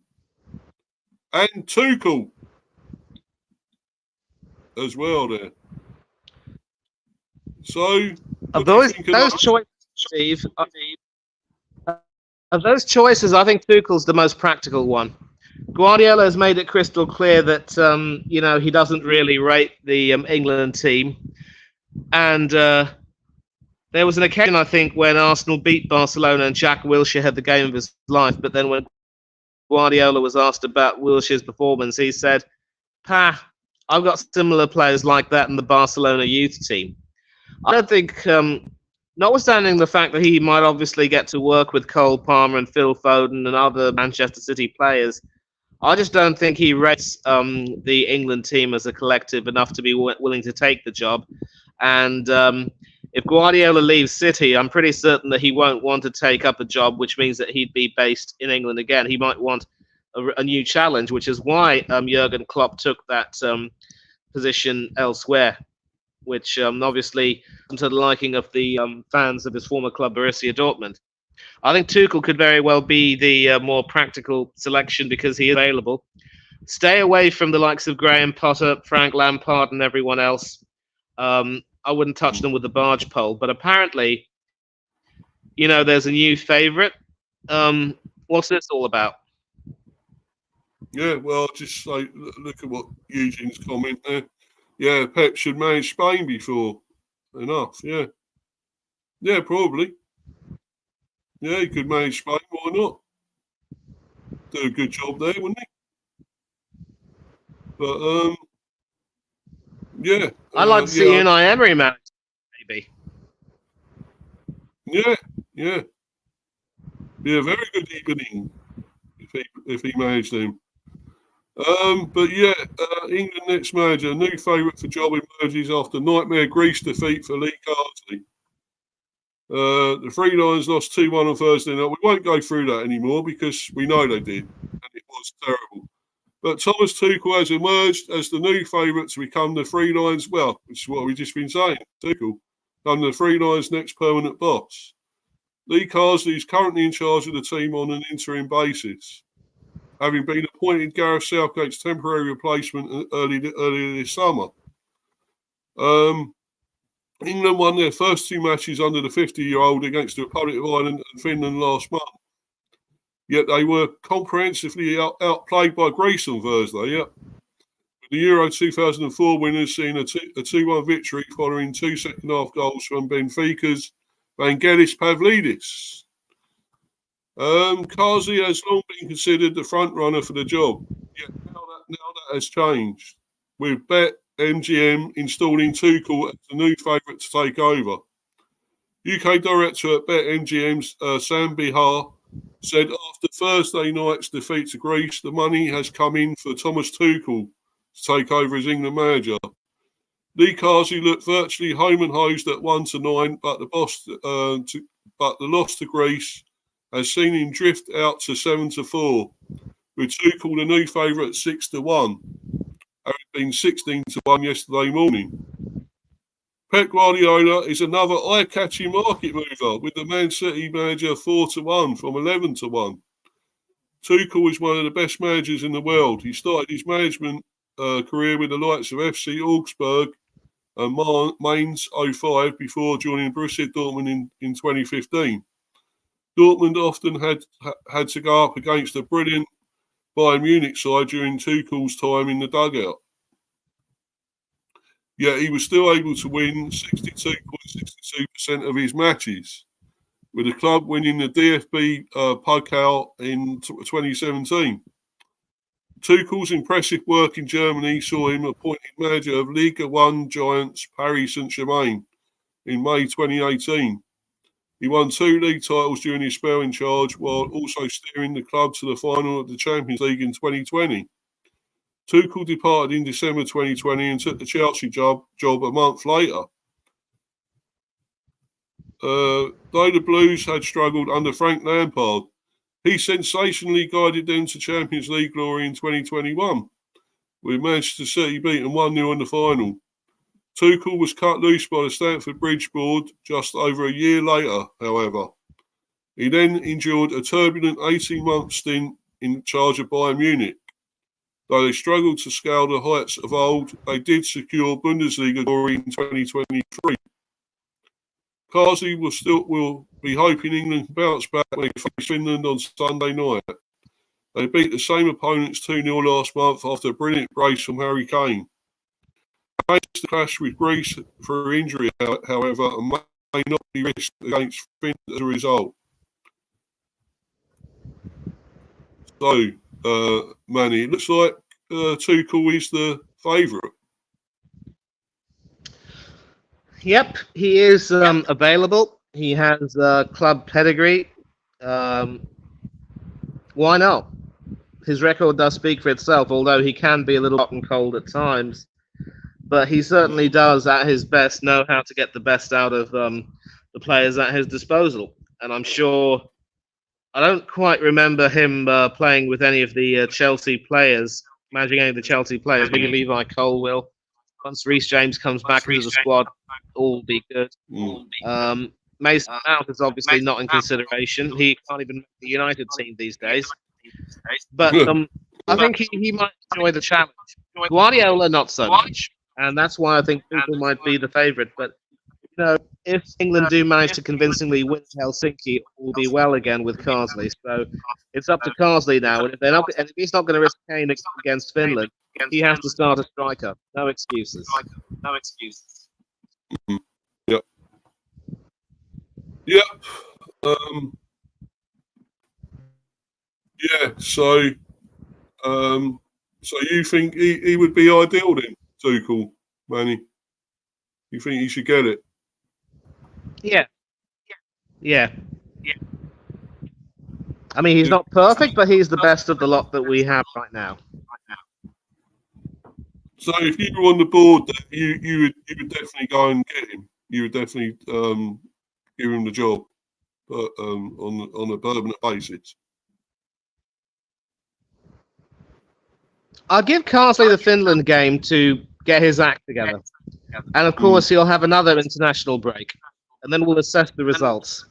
And Tuchel as well there. So Of those choices, Steve, of those choices, I think Tuchel's the most practical one. Guardiola has made it crystal clear that he doesn't really rate the England team, and there was an occasion, I think, when Arsenal beat Barcelona and Jack Wilshere had the game of his life. But then when Guardiola was asked about Wilshere's performance, he said, I've got similar players like that in the Barcelona youth team. I don't think, notwithstanding the fact that he might obviously get to work with Cole Palmer and Phil Foden and other Manchester City players, I just don't think he rates the England team as a collective enough to be willing to take the job. And if Guardiola leaves City, I'm pretty certain that he won't want to take up a job, which means that he'd be based in England again. He might want a new challenge, which is why Jurgen Klopp took that position elsewhere, which obviously to the liking of the fans of his former club, Borussia Dortmund. I think Tuchel could very well be the more practical selection because he is available. Stay away from the likes of Graham Potter, Frank Lampard, and everyone else. I wouldn't touch them with the barge pole, but apparently, there's a new favourite. What's this all about? Yeah, well, just look at what Eugene's comment there. Yeah, Pep should manage Spain before enough. Yeah, probably. Yeah, he could manage Spain. Why not? Do a good job there, wouldn't he? But yeah, I'd like to see Unai Emery manage, maybe. Yeah. Be a very good evening if he managed them. But yeah, England next manager, new favourite for job emerges after nightmare Greece defeat for Lee Carsley. The Three Lions lost 2-1 on Thursday night. We won't go through that anymore because we know they did, and it was terrible. But Thomas Tuchel has emerged as the new favourite to become the Three Lions. Well, which is what we've just been saying. Tuchel become the Three Lions' next permanent boss. Lee Carsley is currently in charge of the team on an interim basis, having been appointed Gareth Southgate's temporary replacement earlier this summer. England won their first 2 matches under the 50-year-old against the Republic of Ireland and Finland last month. Yet they were comprehensively outplayed by Greece on Thursday. Yeah. The Euro 2004 winners seeing a 2-1 victory following 2 second-half goals from Benfica's Vangelis Pavlidis. Kazi has long been considered the front runner for the job. Yet now that has changed, with BetMGM installing Tuchel as the new favourite to take over. UK director at BetMGM, Sam Bihar, said after Thursday night's defeat to Greece, the money has come in for Thomas Tuchel to take over as England manager. Lee Kazi looked virtually home and hosed at 1-9, but the loss to Greece has seen him drift out to 7-4, with Tuchel the new favourite at 6-1. Having been 16-1 yesterday morning. Pep Guardiola is another eye-catching market mover, with the Man City manager 4-1 from 11-1. Tuchel is one of the best managers in the world. He started his management career with the likes of FC Augsburg and Mainz 05 before joining Borussia Dortmund in 2015. Dortmund often had to go up against a brilliant Bayern Munich side during Tuchel's time in the dugout. Yet he was still able to win 62.62% of his matches, with the club winning the DFB Pokal in 2017. Tuchel's impressive work in Germany saw him appointed manager of Liga 1 giants Paris Saint-Germain in May 2018. He won 2 league titles during his spell in charge, while also steering the club to the final of the Champions League in 2020. Tuchel departed in December 2020 and took the Chelsea job a month later. Though the Blues had struggled under Frank Lampard, he sensationally guided them to Champions League glory in 2021, with Manchester City beaten 1-0 in the final. Tuchel was cut loose by the Stamford Bridge board just over a year later, however. He then endured a turbulent 18-month stint in charge of Bayern Munich. Though they struggled to scale the heights of old, they did secure Bundesliga glory in 2023. Karsley will be hoping England can bounce back when they face Finland on Sunday night. They beat the same opponents 2-0 last month after a brilliant brace from Harry Kane. They faced the clash with Greece for injury, however, and may not be risked against Finland as a result. So, Manny, it looks like Tuchel is the favourite. Yep, he is available. He has club pedigree. Why not? His record does speak for itself, although he can be a little hot and cold at times. But he certainly does, at his best, know how to get the best out of the players at his disposal. And I'm sure, I don't quite remember him playing with any of the Chelsea players, managing any of the Chelsea players. Maybe Levi Cole will. Once Reece James comes back into the squad, all will be good. Mason Mount is obviously not in consideration. He can't even make the United team these days. But I think he might enjoy the challenge. Guardiola, not so much. And that's why I think Tuchel might be the favourite. But, you know, if England do manage to convincingly win Helsinki, it will be well again with Karsley. So it's up to Karsley now. And if he's not going to risk Kane against Finland, he has to start a striker. No excuses. Yep. Yep. Yeah. So you think he would be ideal then, Tuchel, Manny? You think he should get it? Yeah. I mean, he's not perfect, but he's the best of the lot that we have right now. So if you were on the board, you would definitely go and get him. You would definitely give him the job, but on a permanent basis. I'll give Karsley the Finland game to get his act together. And of course, he'll have another international break. And then we'll assess the results.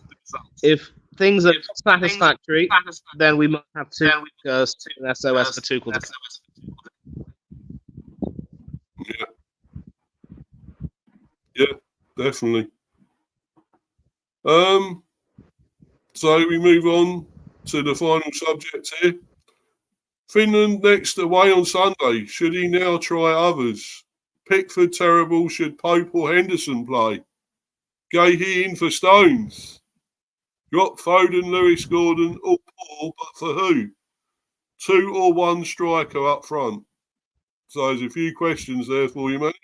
If things are satisfactory, then we might have to an SOS for Tuchel to come. Yeah, definitely. So we move on to the final subject here. Finland next away on Sunday. Should he now try others? Pickford terrible. Should Pope or Henderson play? Gahey in for Stones. Drop Foden, Lewis, Gordon, or Paul, but for who? 2 or 1 striker up front. So there's a few questions there for you, mate.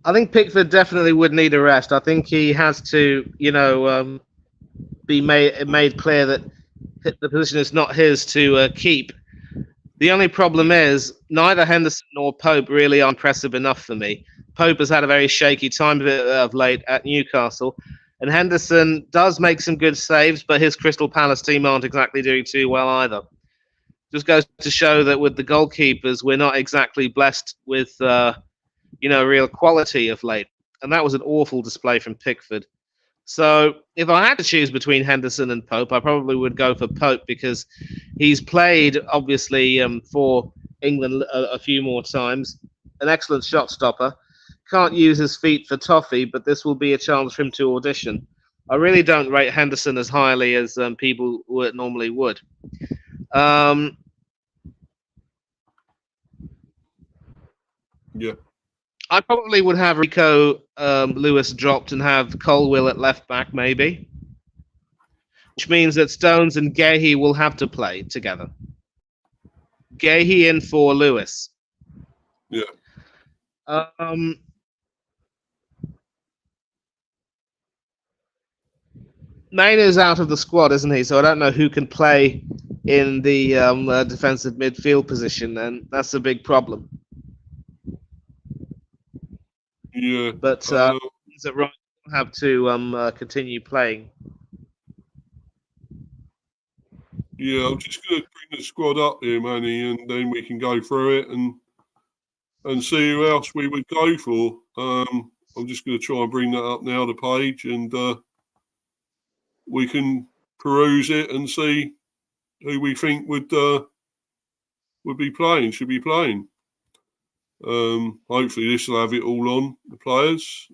I think Pickford definitely would need a rest. I think he has to, be made clear that the position is not his to keep. The only problem is neither Henderson nor Pope really are impressive enough for me. Pope has had a very shaky time of late at Newcastle, And Henderson does make some good saves, but his Crystal Palace team aren't exactly doing too well either. Just goes to show that with the goalkeepers, we're not exactly blessed with, real quality of late. And that was an awful display from Pickford. So if I had to choose between Henderson and Pope, I probably would go for Pope because he's played, obviously, for England a few more times. An excellent shot stopper. Can't use his feet for toffee, but this will be a chance for him to audition. I really don't rate Henderson as highly as people normally would. Yeah. I probably would have Rico Lewis dropped and have Colwill at left back, maybe. Which means that Stones and Gahey will have to play together. Gahey in for Lewis. Yeah. Mainer's out of the squad, isn't he? So I don't know who can play in the defensive midfield position, and that's a big problem. Yeah. But is it right? We'll have to continue playing. Yeah, I'm just going to bring the squad up here, Manny, and then we can go through it and see who else we would go for. I'm just going to try and bring that up now, the page, and we can peruse it and see who we think would be playing, should be playing. Hopefully this will have it all on, the players.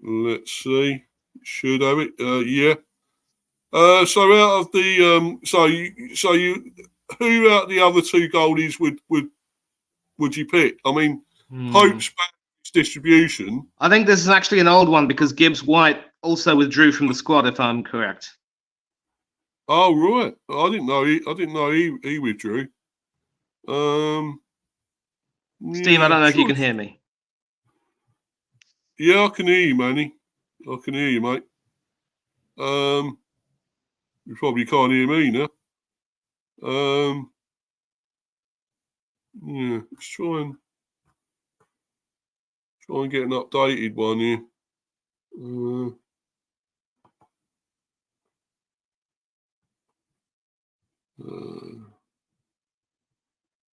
Let's see. Should have it. Yeah. So out of the who out of the other two goalies would you pick? I mean, Pope's distribution. I think this is actually an old one because Gibbs White also withdrew from the squad, if I'm correct. Oh right, I didn't know he withdrew. Steve, I don't know if you can hear me. Yeah, I can hear you, Manny. I can hear you, mate. You probably can't hear me now. Yeah, let's try and get an updated one here.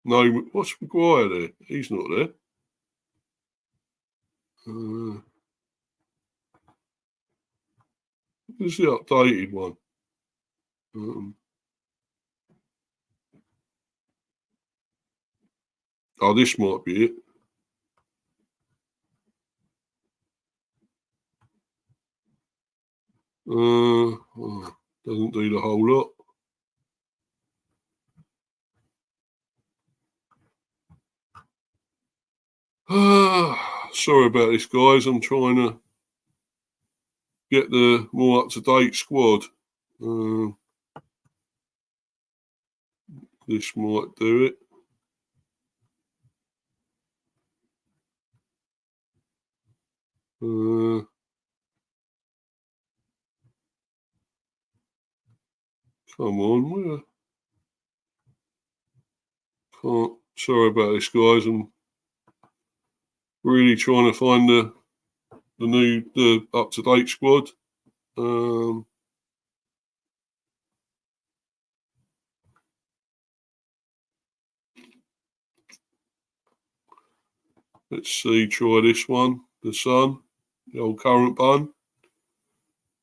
No, what's Maguire there? He's not there. This is the updated one. This might be it. Doesn't do the whole lot. Sorry about this, guys. I'm trying to get the more up-to-date squad. This might do it. Come on, where? Can't. Sorry about this, guys. I'm really trying to find the up-to-date squad. Let's see. Try this one. The Sun, the old current bun.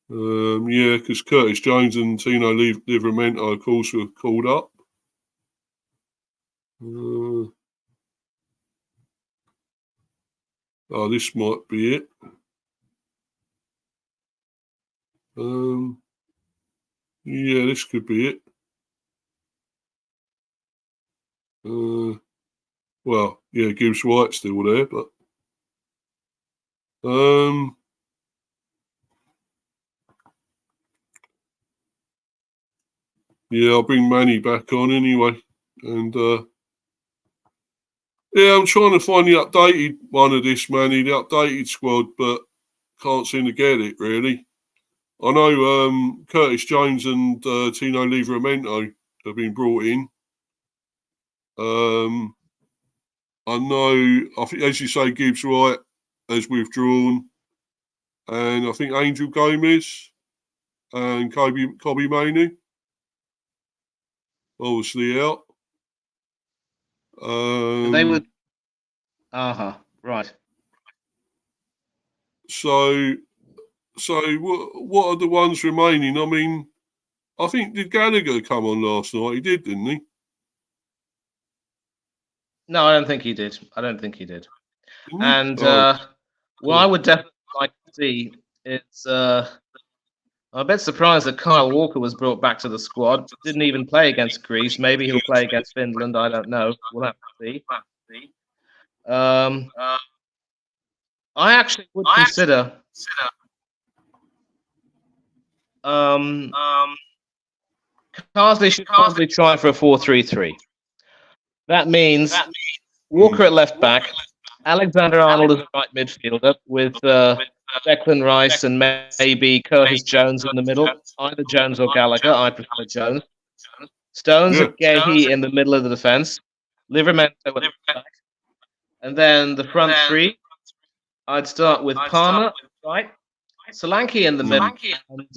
Yeah, because Curtis Jones and Tino Livramento, of course, were called up. This might be it. Yeah, this could be it. Well, yeah, Gibbs White's still there, but yeah, I'll bring Manny back on anyway, and yeah, I'm trying to find the updated one of this, Manny, the updated squad, but can't seem to get it really. I know Curtis Jones and Tino Livramento have been brought in. I know, I think, as you say, Gibbs White has withdrawn, and I think Angel Gomez and Kobe Mainoo obviously out. They would. Right. So what are the ones remaining? I mean, I think, did Gallagher come on last night? He did, didn't he? No, I don't think he did. Didn't he? And Oh, what I would definitely like to see is. I'm a bit surprised that Kyle Walker was brought back to the squad. Didn't even play against Greece. Maybe he'll play against Finland. I don't know. We'll have to see. I actually would consider Carsley should probably try for a 4-3-3. That means Walker at left back, Alexander-Arnold as a right midfielder with Declan Rice and maybe Curtis Jones in the middle. Either Jones or Gallagher. I prefer Jones. Stones Yeah. and Gahey in the middle of the defence. Livramento at the back. And then the front three, I'd start with Palmer, right? Solanke in the middle. And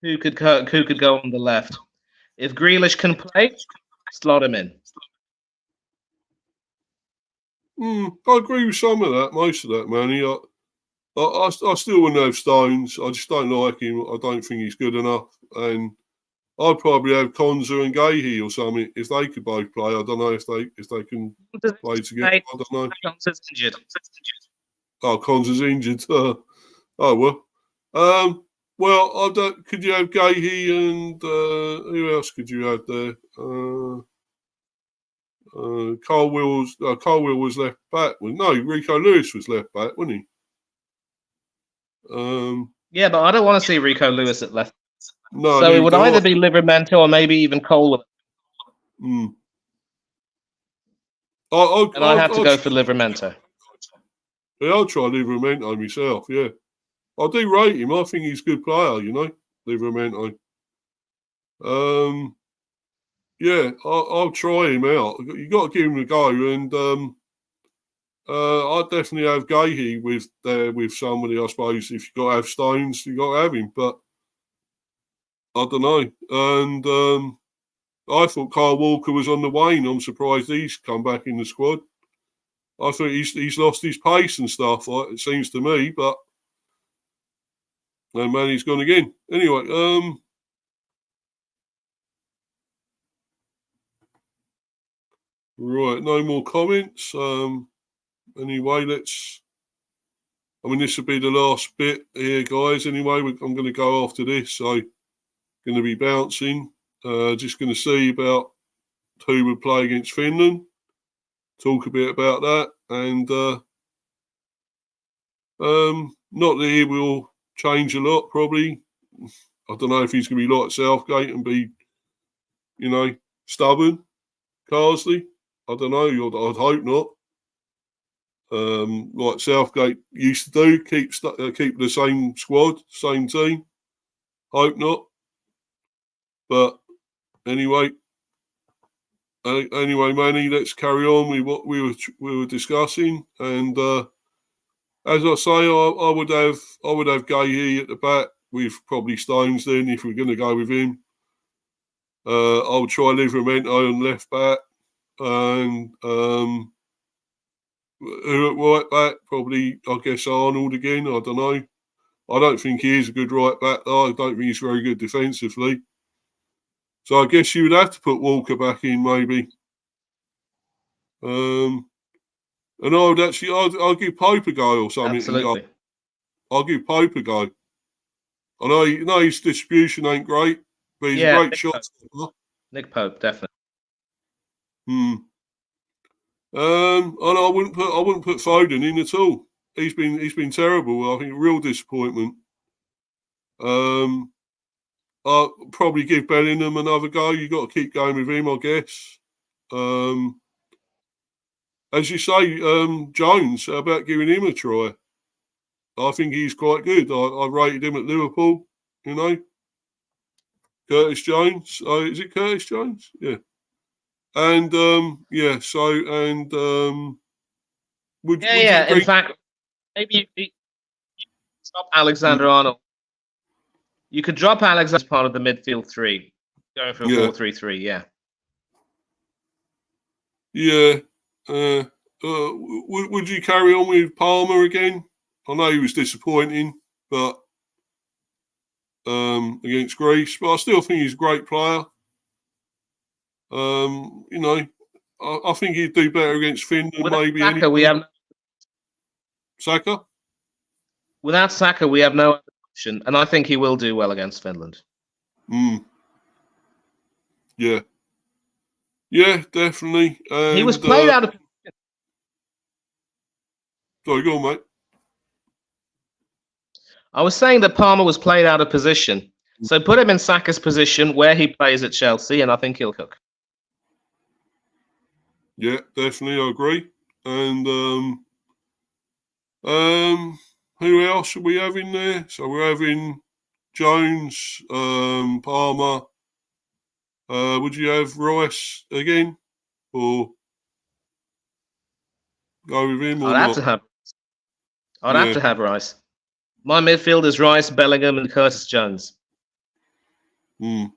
who could go on the left? If Grealish can play, slot him in. I agree with some of that, most of that, Manny. I still wouldn't have Stones. I just don't like him. I don't think he's good enough. And I'd probably have Konza and Gahey or something if they could both play. I don't know if they can play together. I don't know. Konza's injured. Oh, Konza's injured. Oh well. Well, I don't. Could you have Gahey and who else could you have there? Carl Will was left back. Well, no, Rico Lewis was left back, wasn't he? Yeah, but I don't want to see Rico Lewis at left. No, so it would either be Livramento or maybe even Cole. And I'd have to go for Livramento. Yeah, I'll try Livramento myself, yeah. I do rate him. I think he's a good player, you know, Livramento. Yeah, I'll try him out. You got to give him a go, and I'd definitely have Gahey with somebody. I suppose if you got to have Stones, you got to have him. But I don't know. And I thought Kyle Walker was on the wane. I'm surprised he's come back in the squad. I thought he's lost his pace and stuff. It seems to me, but no man, he's gone again. Anyway, right, no more comments. Anyway, I mean, this will be the last bit here, guys. Anyway, I'm going to go after this, so going to be bouncing. Just going to see about who would play against Finland. Talk a bit about that, and not that he will change a lot. Probably, I don't know if he's going to be like Southgate and be, you know, stubborn. Carsley, I don't know. I'd hope not. Like Southgate used to do, keep the same squad, same team. Hope not. But anyway, Manny, let's carry on with what we were discussing. And as I say, I would have Gahey at the back with probably Stones. Then, if we're going to go with him, I would try Livramento on left back, and who at right back? Probably, I guess, Arnold again. I don't know. I don't think he is a good right back, though. I don't think he's very good defensively. So I guess you would have to put Walker back in, maybe. And I would actually, I'll give Pope a go or something. Absolutely. I'll give Pope a go. I know his distribution ain't great, but he's a great shot stopper. Nick Pope, definitely. And I wouldn't put Foden in at all. He's been terrible. I think real disappointment. I'll probably give Bellingham another go. You got to keep going with him, I guess. As you say, Jones, how about giving him a try? I think he's quite good. I rated him at Liverpool, you know. Curtis Jones. Is it Curtis Jones? Yeah. And Would Yeah, Would you yeah. In bring? fact, maybe you stop Mm, Alexander Arnold. You could drop Alexander as part of the midfield three, going for a yeah, 4-3-3. Yeah. yeah. Uh, would you carry on with Palmer again? I know he was disappointing, but against Greece, but I still think he's a great player. You know, I think he'd do better against Finland, Without maybe Saka, we anyway. have Saka? without Saka, we have no other option, and I think he will do well against Finland. Mm, yeah. Yeah, definitely. He was And played out of. sorry, go on, mate. I was saying that Palmer was played out of position, so put him in Saka's position where he plays at Chelsea, and I think he'll cook. Yeah, definitely, I agree. And who else are we having there? So we're having Jones, Palmer. Would you have Rice again, or go with him or I'd have to not? have. I'd have Yeah. to have Rice. My midfield is Rice, Bellingham, and Curtis Jones. Mm.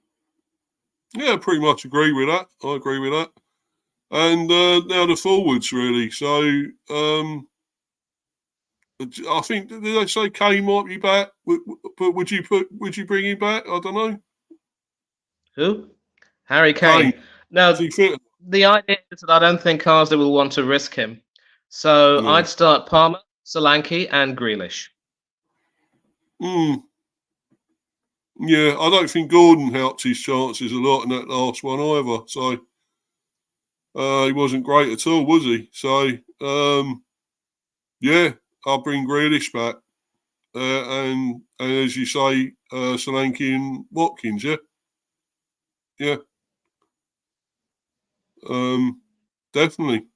Yeah, pretty much agree with that. I agree with that. And now the forwards, really. So I think did they say Kane might be back? But would you bring him back? I don't know. Who? Harry Kane, Kane. No, is he fit? the idea is that I don't think Karsdorp will want to risk him. So Yeah. I'd start Palmer, Solanke, and Grealish. Mm. Yeah, I don't think Gordon helped his chances a lot in that last one either. So he wasn't great at all, was he? So yeah, I'll bring Grealish back. And as you say, Solanke and Watkins, yeah? Yeah. Definitely.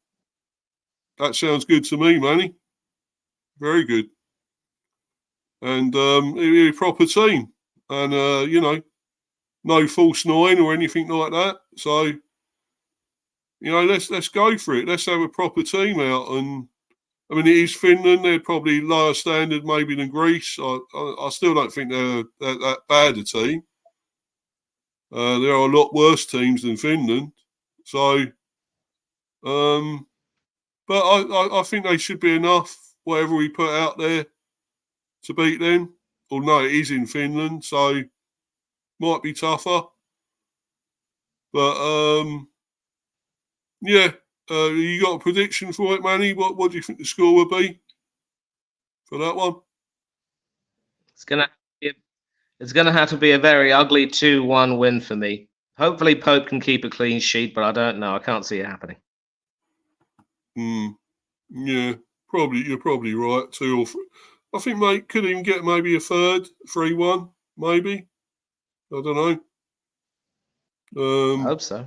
That sounds good to me, Manny. Very good. And it'll be a proper team. And, no false nine or anything like that. So, let's go for it. Let's have a proper team out. And, I mean, it is Finland. They're probably lower standard maybe than Greece. I still don't think they're that bad a team. There are a lot worse teams than Finland. So, but I think they should be enough, whatever we put out there, to beat them. Although it is in Finland, so might be tougher. But yeah, you got a prediction for it, Manny? What do you think the score would be for that one? It's gonna it's gonna have to be a very ugly 2-1 win for me. Hopefully Pope can keep a clean sheet, but I don't know. I can't see it happening. Yeah, probably you're probably right. 2 or 3. I think mate could even get maybe a third, 3-1, maybe. I don't know. I hope so.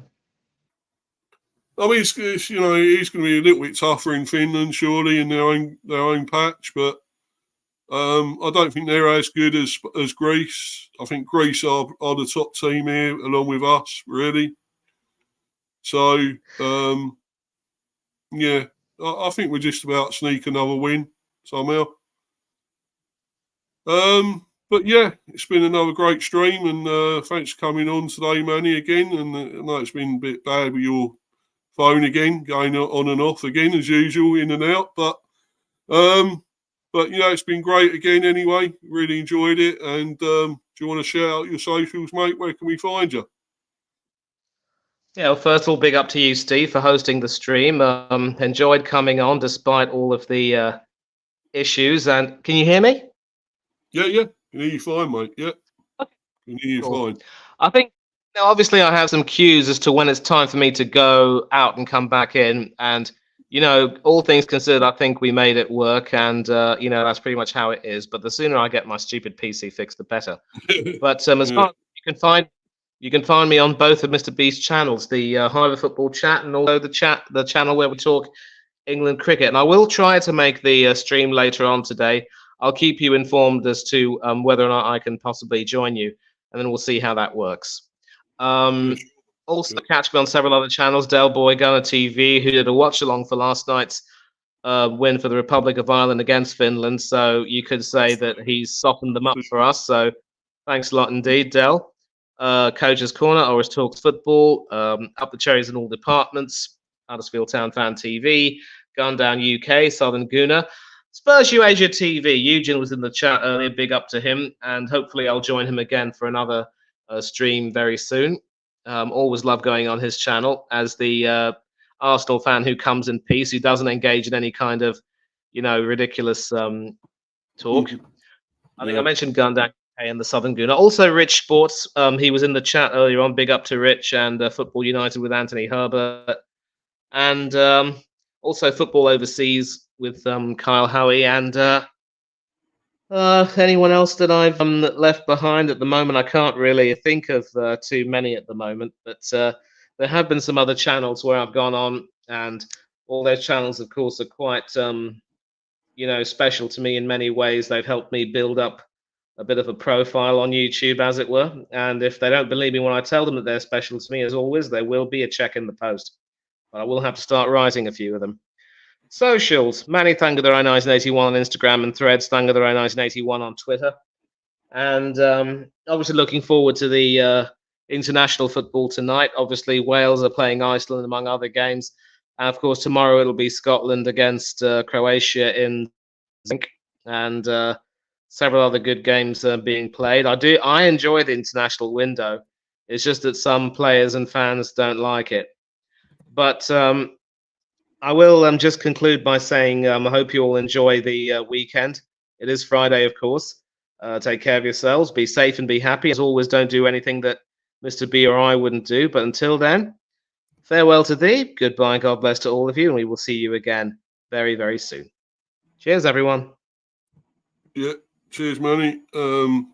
I mean, it's it's going to be a little bit tougher in Finland, surely, in their own patch. But I don't think they're as good as Greece. I think Greece are the top team here, along with us, really. So yeah, I think we're just about sneak another win somehow. But yeah, it's been another great stream, and thanks for coming on today, Manny, again. And I know it's been a bit bad with your phone again, going on and off again as usual, in and out. But it's been great again anyway. Really enjoyed it. And do you want to share out your socials, mate? Where can we find you? Yeah, well, first of all, big up to you, Steve, for hosting the stream. Enjoyed coming on despite all of the issues. And can you hear me? Yeah. Can hear you fine, mate. Yeah. Okay, Can hear you cool. fine. I think obviously I have some cues as to when it's time for me to go out and come back in. And, all things considered, I think we made it work. And, that's pretty much how it is. But the sooner I get my stupid PC fixed, the better. But as far as you can find me on both of Mr. Beast's channels, the Hive Football Chat and also the channel where we talk England cricket. And I will try to make the stream later on today. I'll keep you informed as to whether or not I can possibly join you, and then we'll see how that works. Also, catch me on several other channels, Del Boy Gunner TV, who did a watch along for last night's win for the Republic of Ireland against Finland. So you could say that he's softened them up for us. So thanks a lot indeed, Del. Coach's Corner, Oris Talks Football, Up the Cherries in all departments, Huddersfield Town Fan TV, Gun Down UK, Southern Gooner, Spurs U Asia TV. Eugene was in the chat earlier, big up to him, and hopefully I'll join him again for another stream very soon. Always love going on his channel as the Arsenal fan who comes in peace, who doesn't engage in any kind of, ridiculous talk. I think I mentioned Gun Down and the Southern Gooner. Also, Rich Sports. He was in the chat earlier on. Big up to Rich and Football United with Anthony Herbert, and also Football Overseas with Kyle Howie and anyone else that I've left behind at the moment. I can't really think of too many at the moment, but there have been some other channels where I've gone on, and all those channels, of course, are quite special to me in many ways. They've helped me build up a bit of a profile on YouTube, as it were. And if they don't believe me when I tell them that they're special to me, as always, there will be a check in the post. But I will have to start writing a few of them. Socials: Manny Thangather1981 on Instagram and Threads, Thangather1981 on Twitter. And obviously looking forward to the international football tonight. Obviously, Wales are playing Iceland, among other games. And of course, tomorrow it'll be Scotland against Croatia in Zinc. And several other good games being played. I enjoy the international window. It's just that some players and fans don't like it. But I will just conclude by saying I hope you all enjoy the weekend. It is Friday, of course. Take care of yourselves. Be safe and be happy. As always, don't do anything that Mr. B or I wouldn't do. But until then, farewell to thee. Goodbye. God bless to all of you. And we will see you again very, very soon. Cheers, everyone. Yeah. Cheers, Manny. And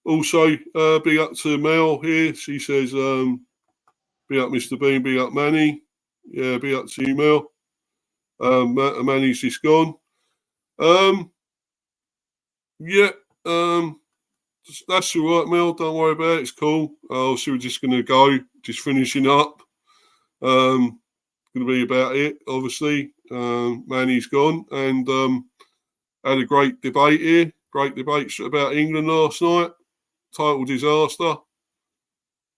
also, big up to Mel here. She says, big up Mr. Bean, big up Manny. Yeah, big up to you, Mel. Manny's just gone. Yeah, that's all right, Mel. Don't worry about it. It's cool. So we're just going to go, just finishing up. Going to be about it, obviously. Manny's gone. And had a great debate here. Great debates about England last night. Total disaster.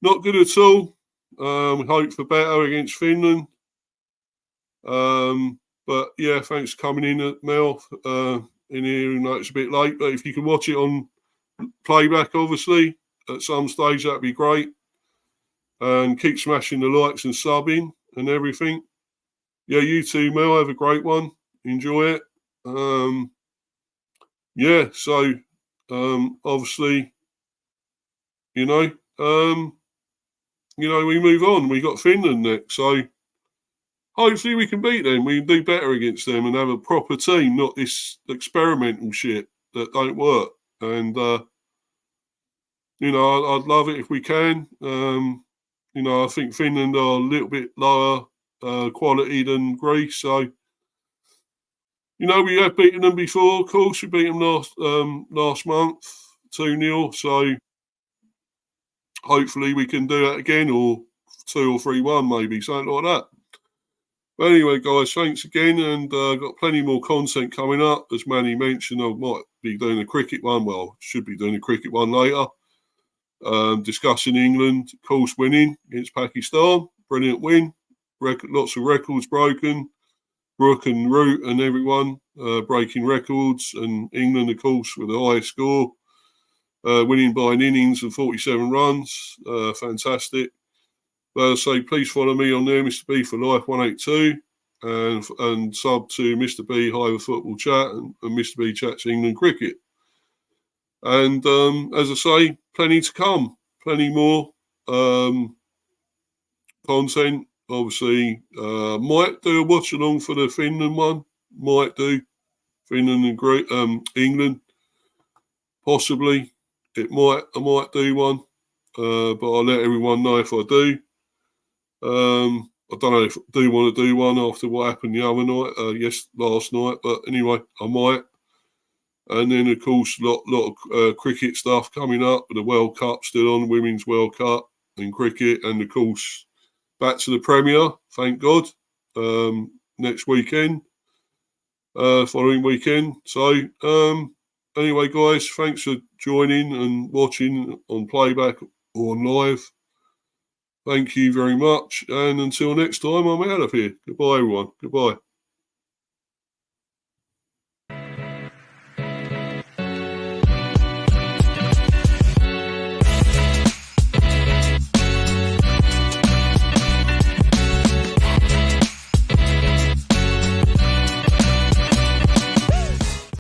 Not good at all. We hope for better against Finland. But yeah, thanks for coming in, Mel, in here. I know it's a bit late, but if you can watch it on playback, obviously, at some stage, that'd be great. And keep smashing the likes and subbing and everything. Yeah, you too, Mel. Have a great one. Enjoy it. Yeah, so obviously, we move on. We got Finland next, so hopefully we can beat them. We can do better against them and have a proper team, not this experimental shit that don't work. And I'd love it if we can. I think Finland are a little bit lower quality than Greece, so. We have beaten them before, of course. We beat them last month, 2-0. So hopefully we can do that again, or 2 or 3-1 maybe, something like that. But anyway, guys, thanks again. And got plenty more content coming up. As Manny mentioned, I might be doing a cricket one. Well, should be doing a cricket one later. Discussing England, of course, winning against Pakistan. Brilliant win. Lots of records broken. Brooke and Root and everyone breaking records, and England, of course, with the highest score, winning by an innings of 47 runs. Fantastic. So please follow me on there, Mr. B for Life 182, and sub to Mr. B Hive Football Chat and Mr. B Chats England Cricket. And as I say, plenty to come, plenty more content. Obviously, might do a watch along for the Finland one. Might do Finland and England. Possibly, I might do one, but I'll let everyone know if I do. I don't know if I do want to do one after what happened the other night. Last night. But anyway, I might. And then, of course, a lot of cricket stuff coming up. The World Cup still on, Women's World Cup in cricket, and of course. Back to the Premier, thank God. next weekend, following weekend. So anyway, guys, thanks for joining and watching on playback or on live. Thank you very much. And until next time, I'm out of here. Goodbye, everyone. Goodbye.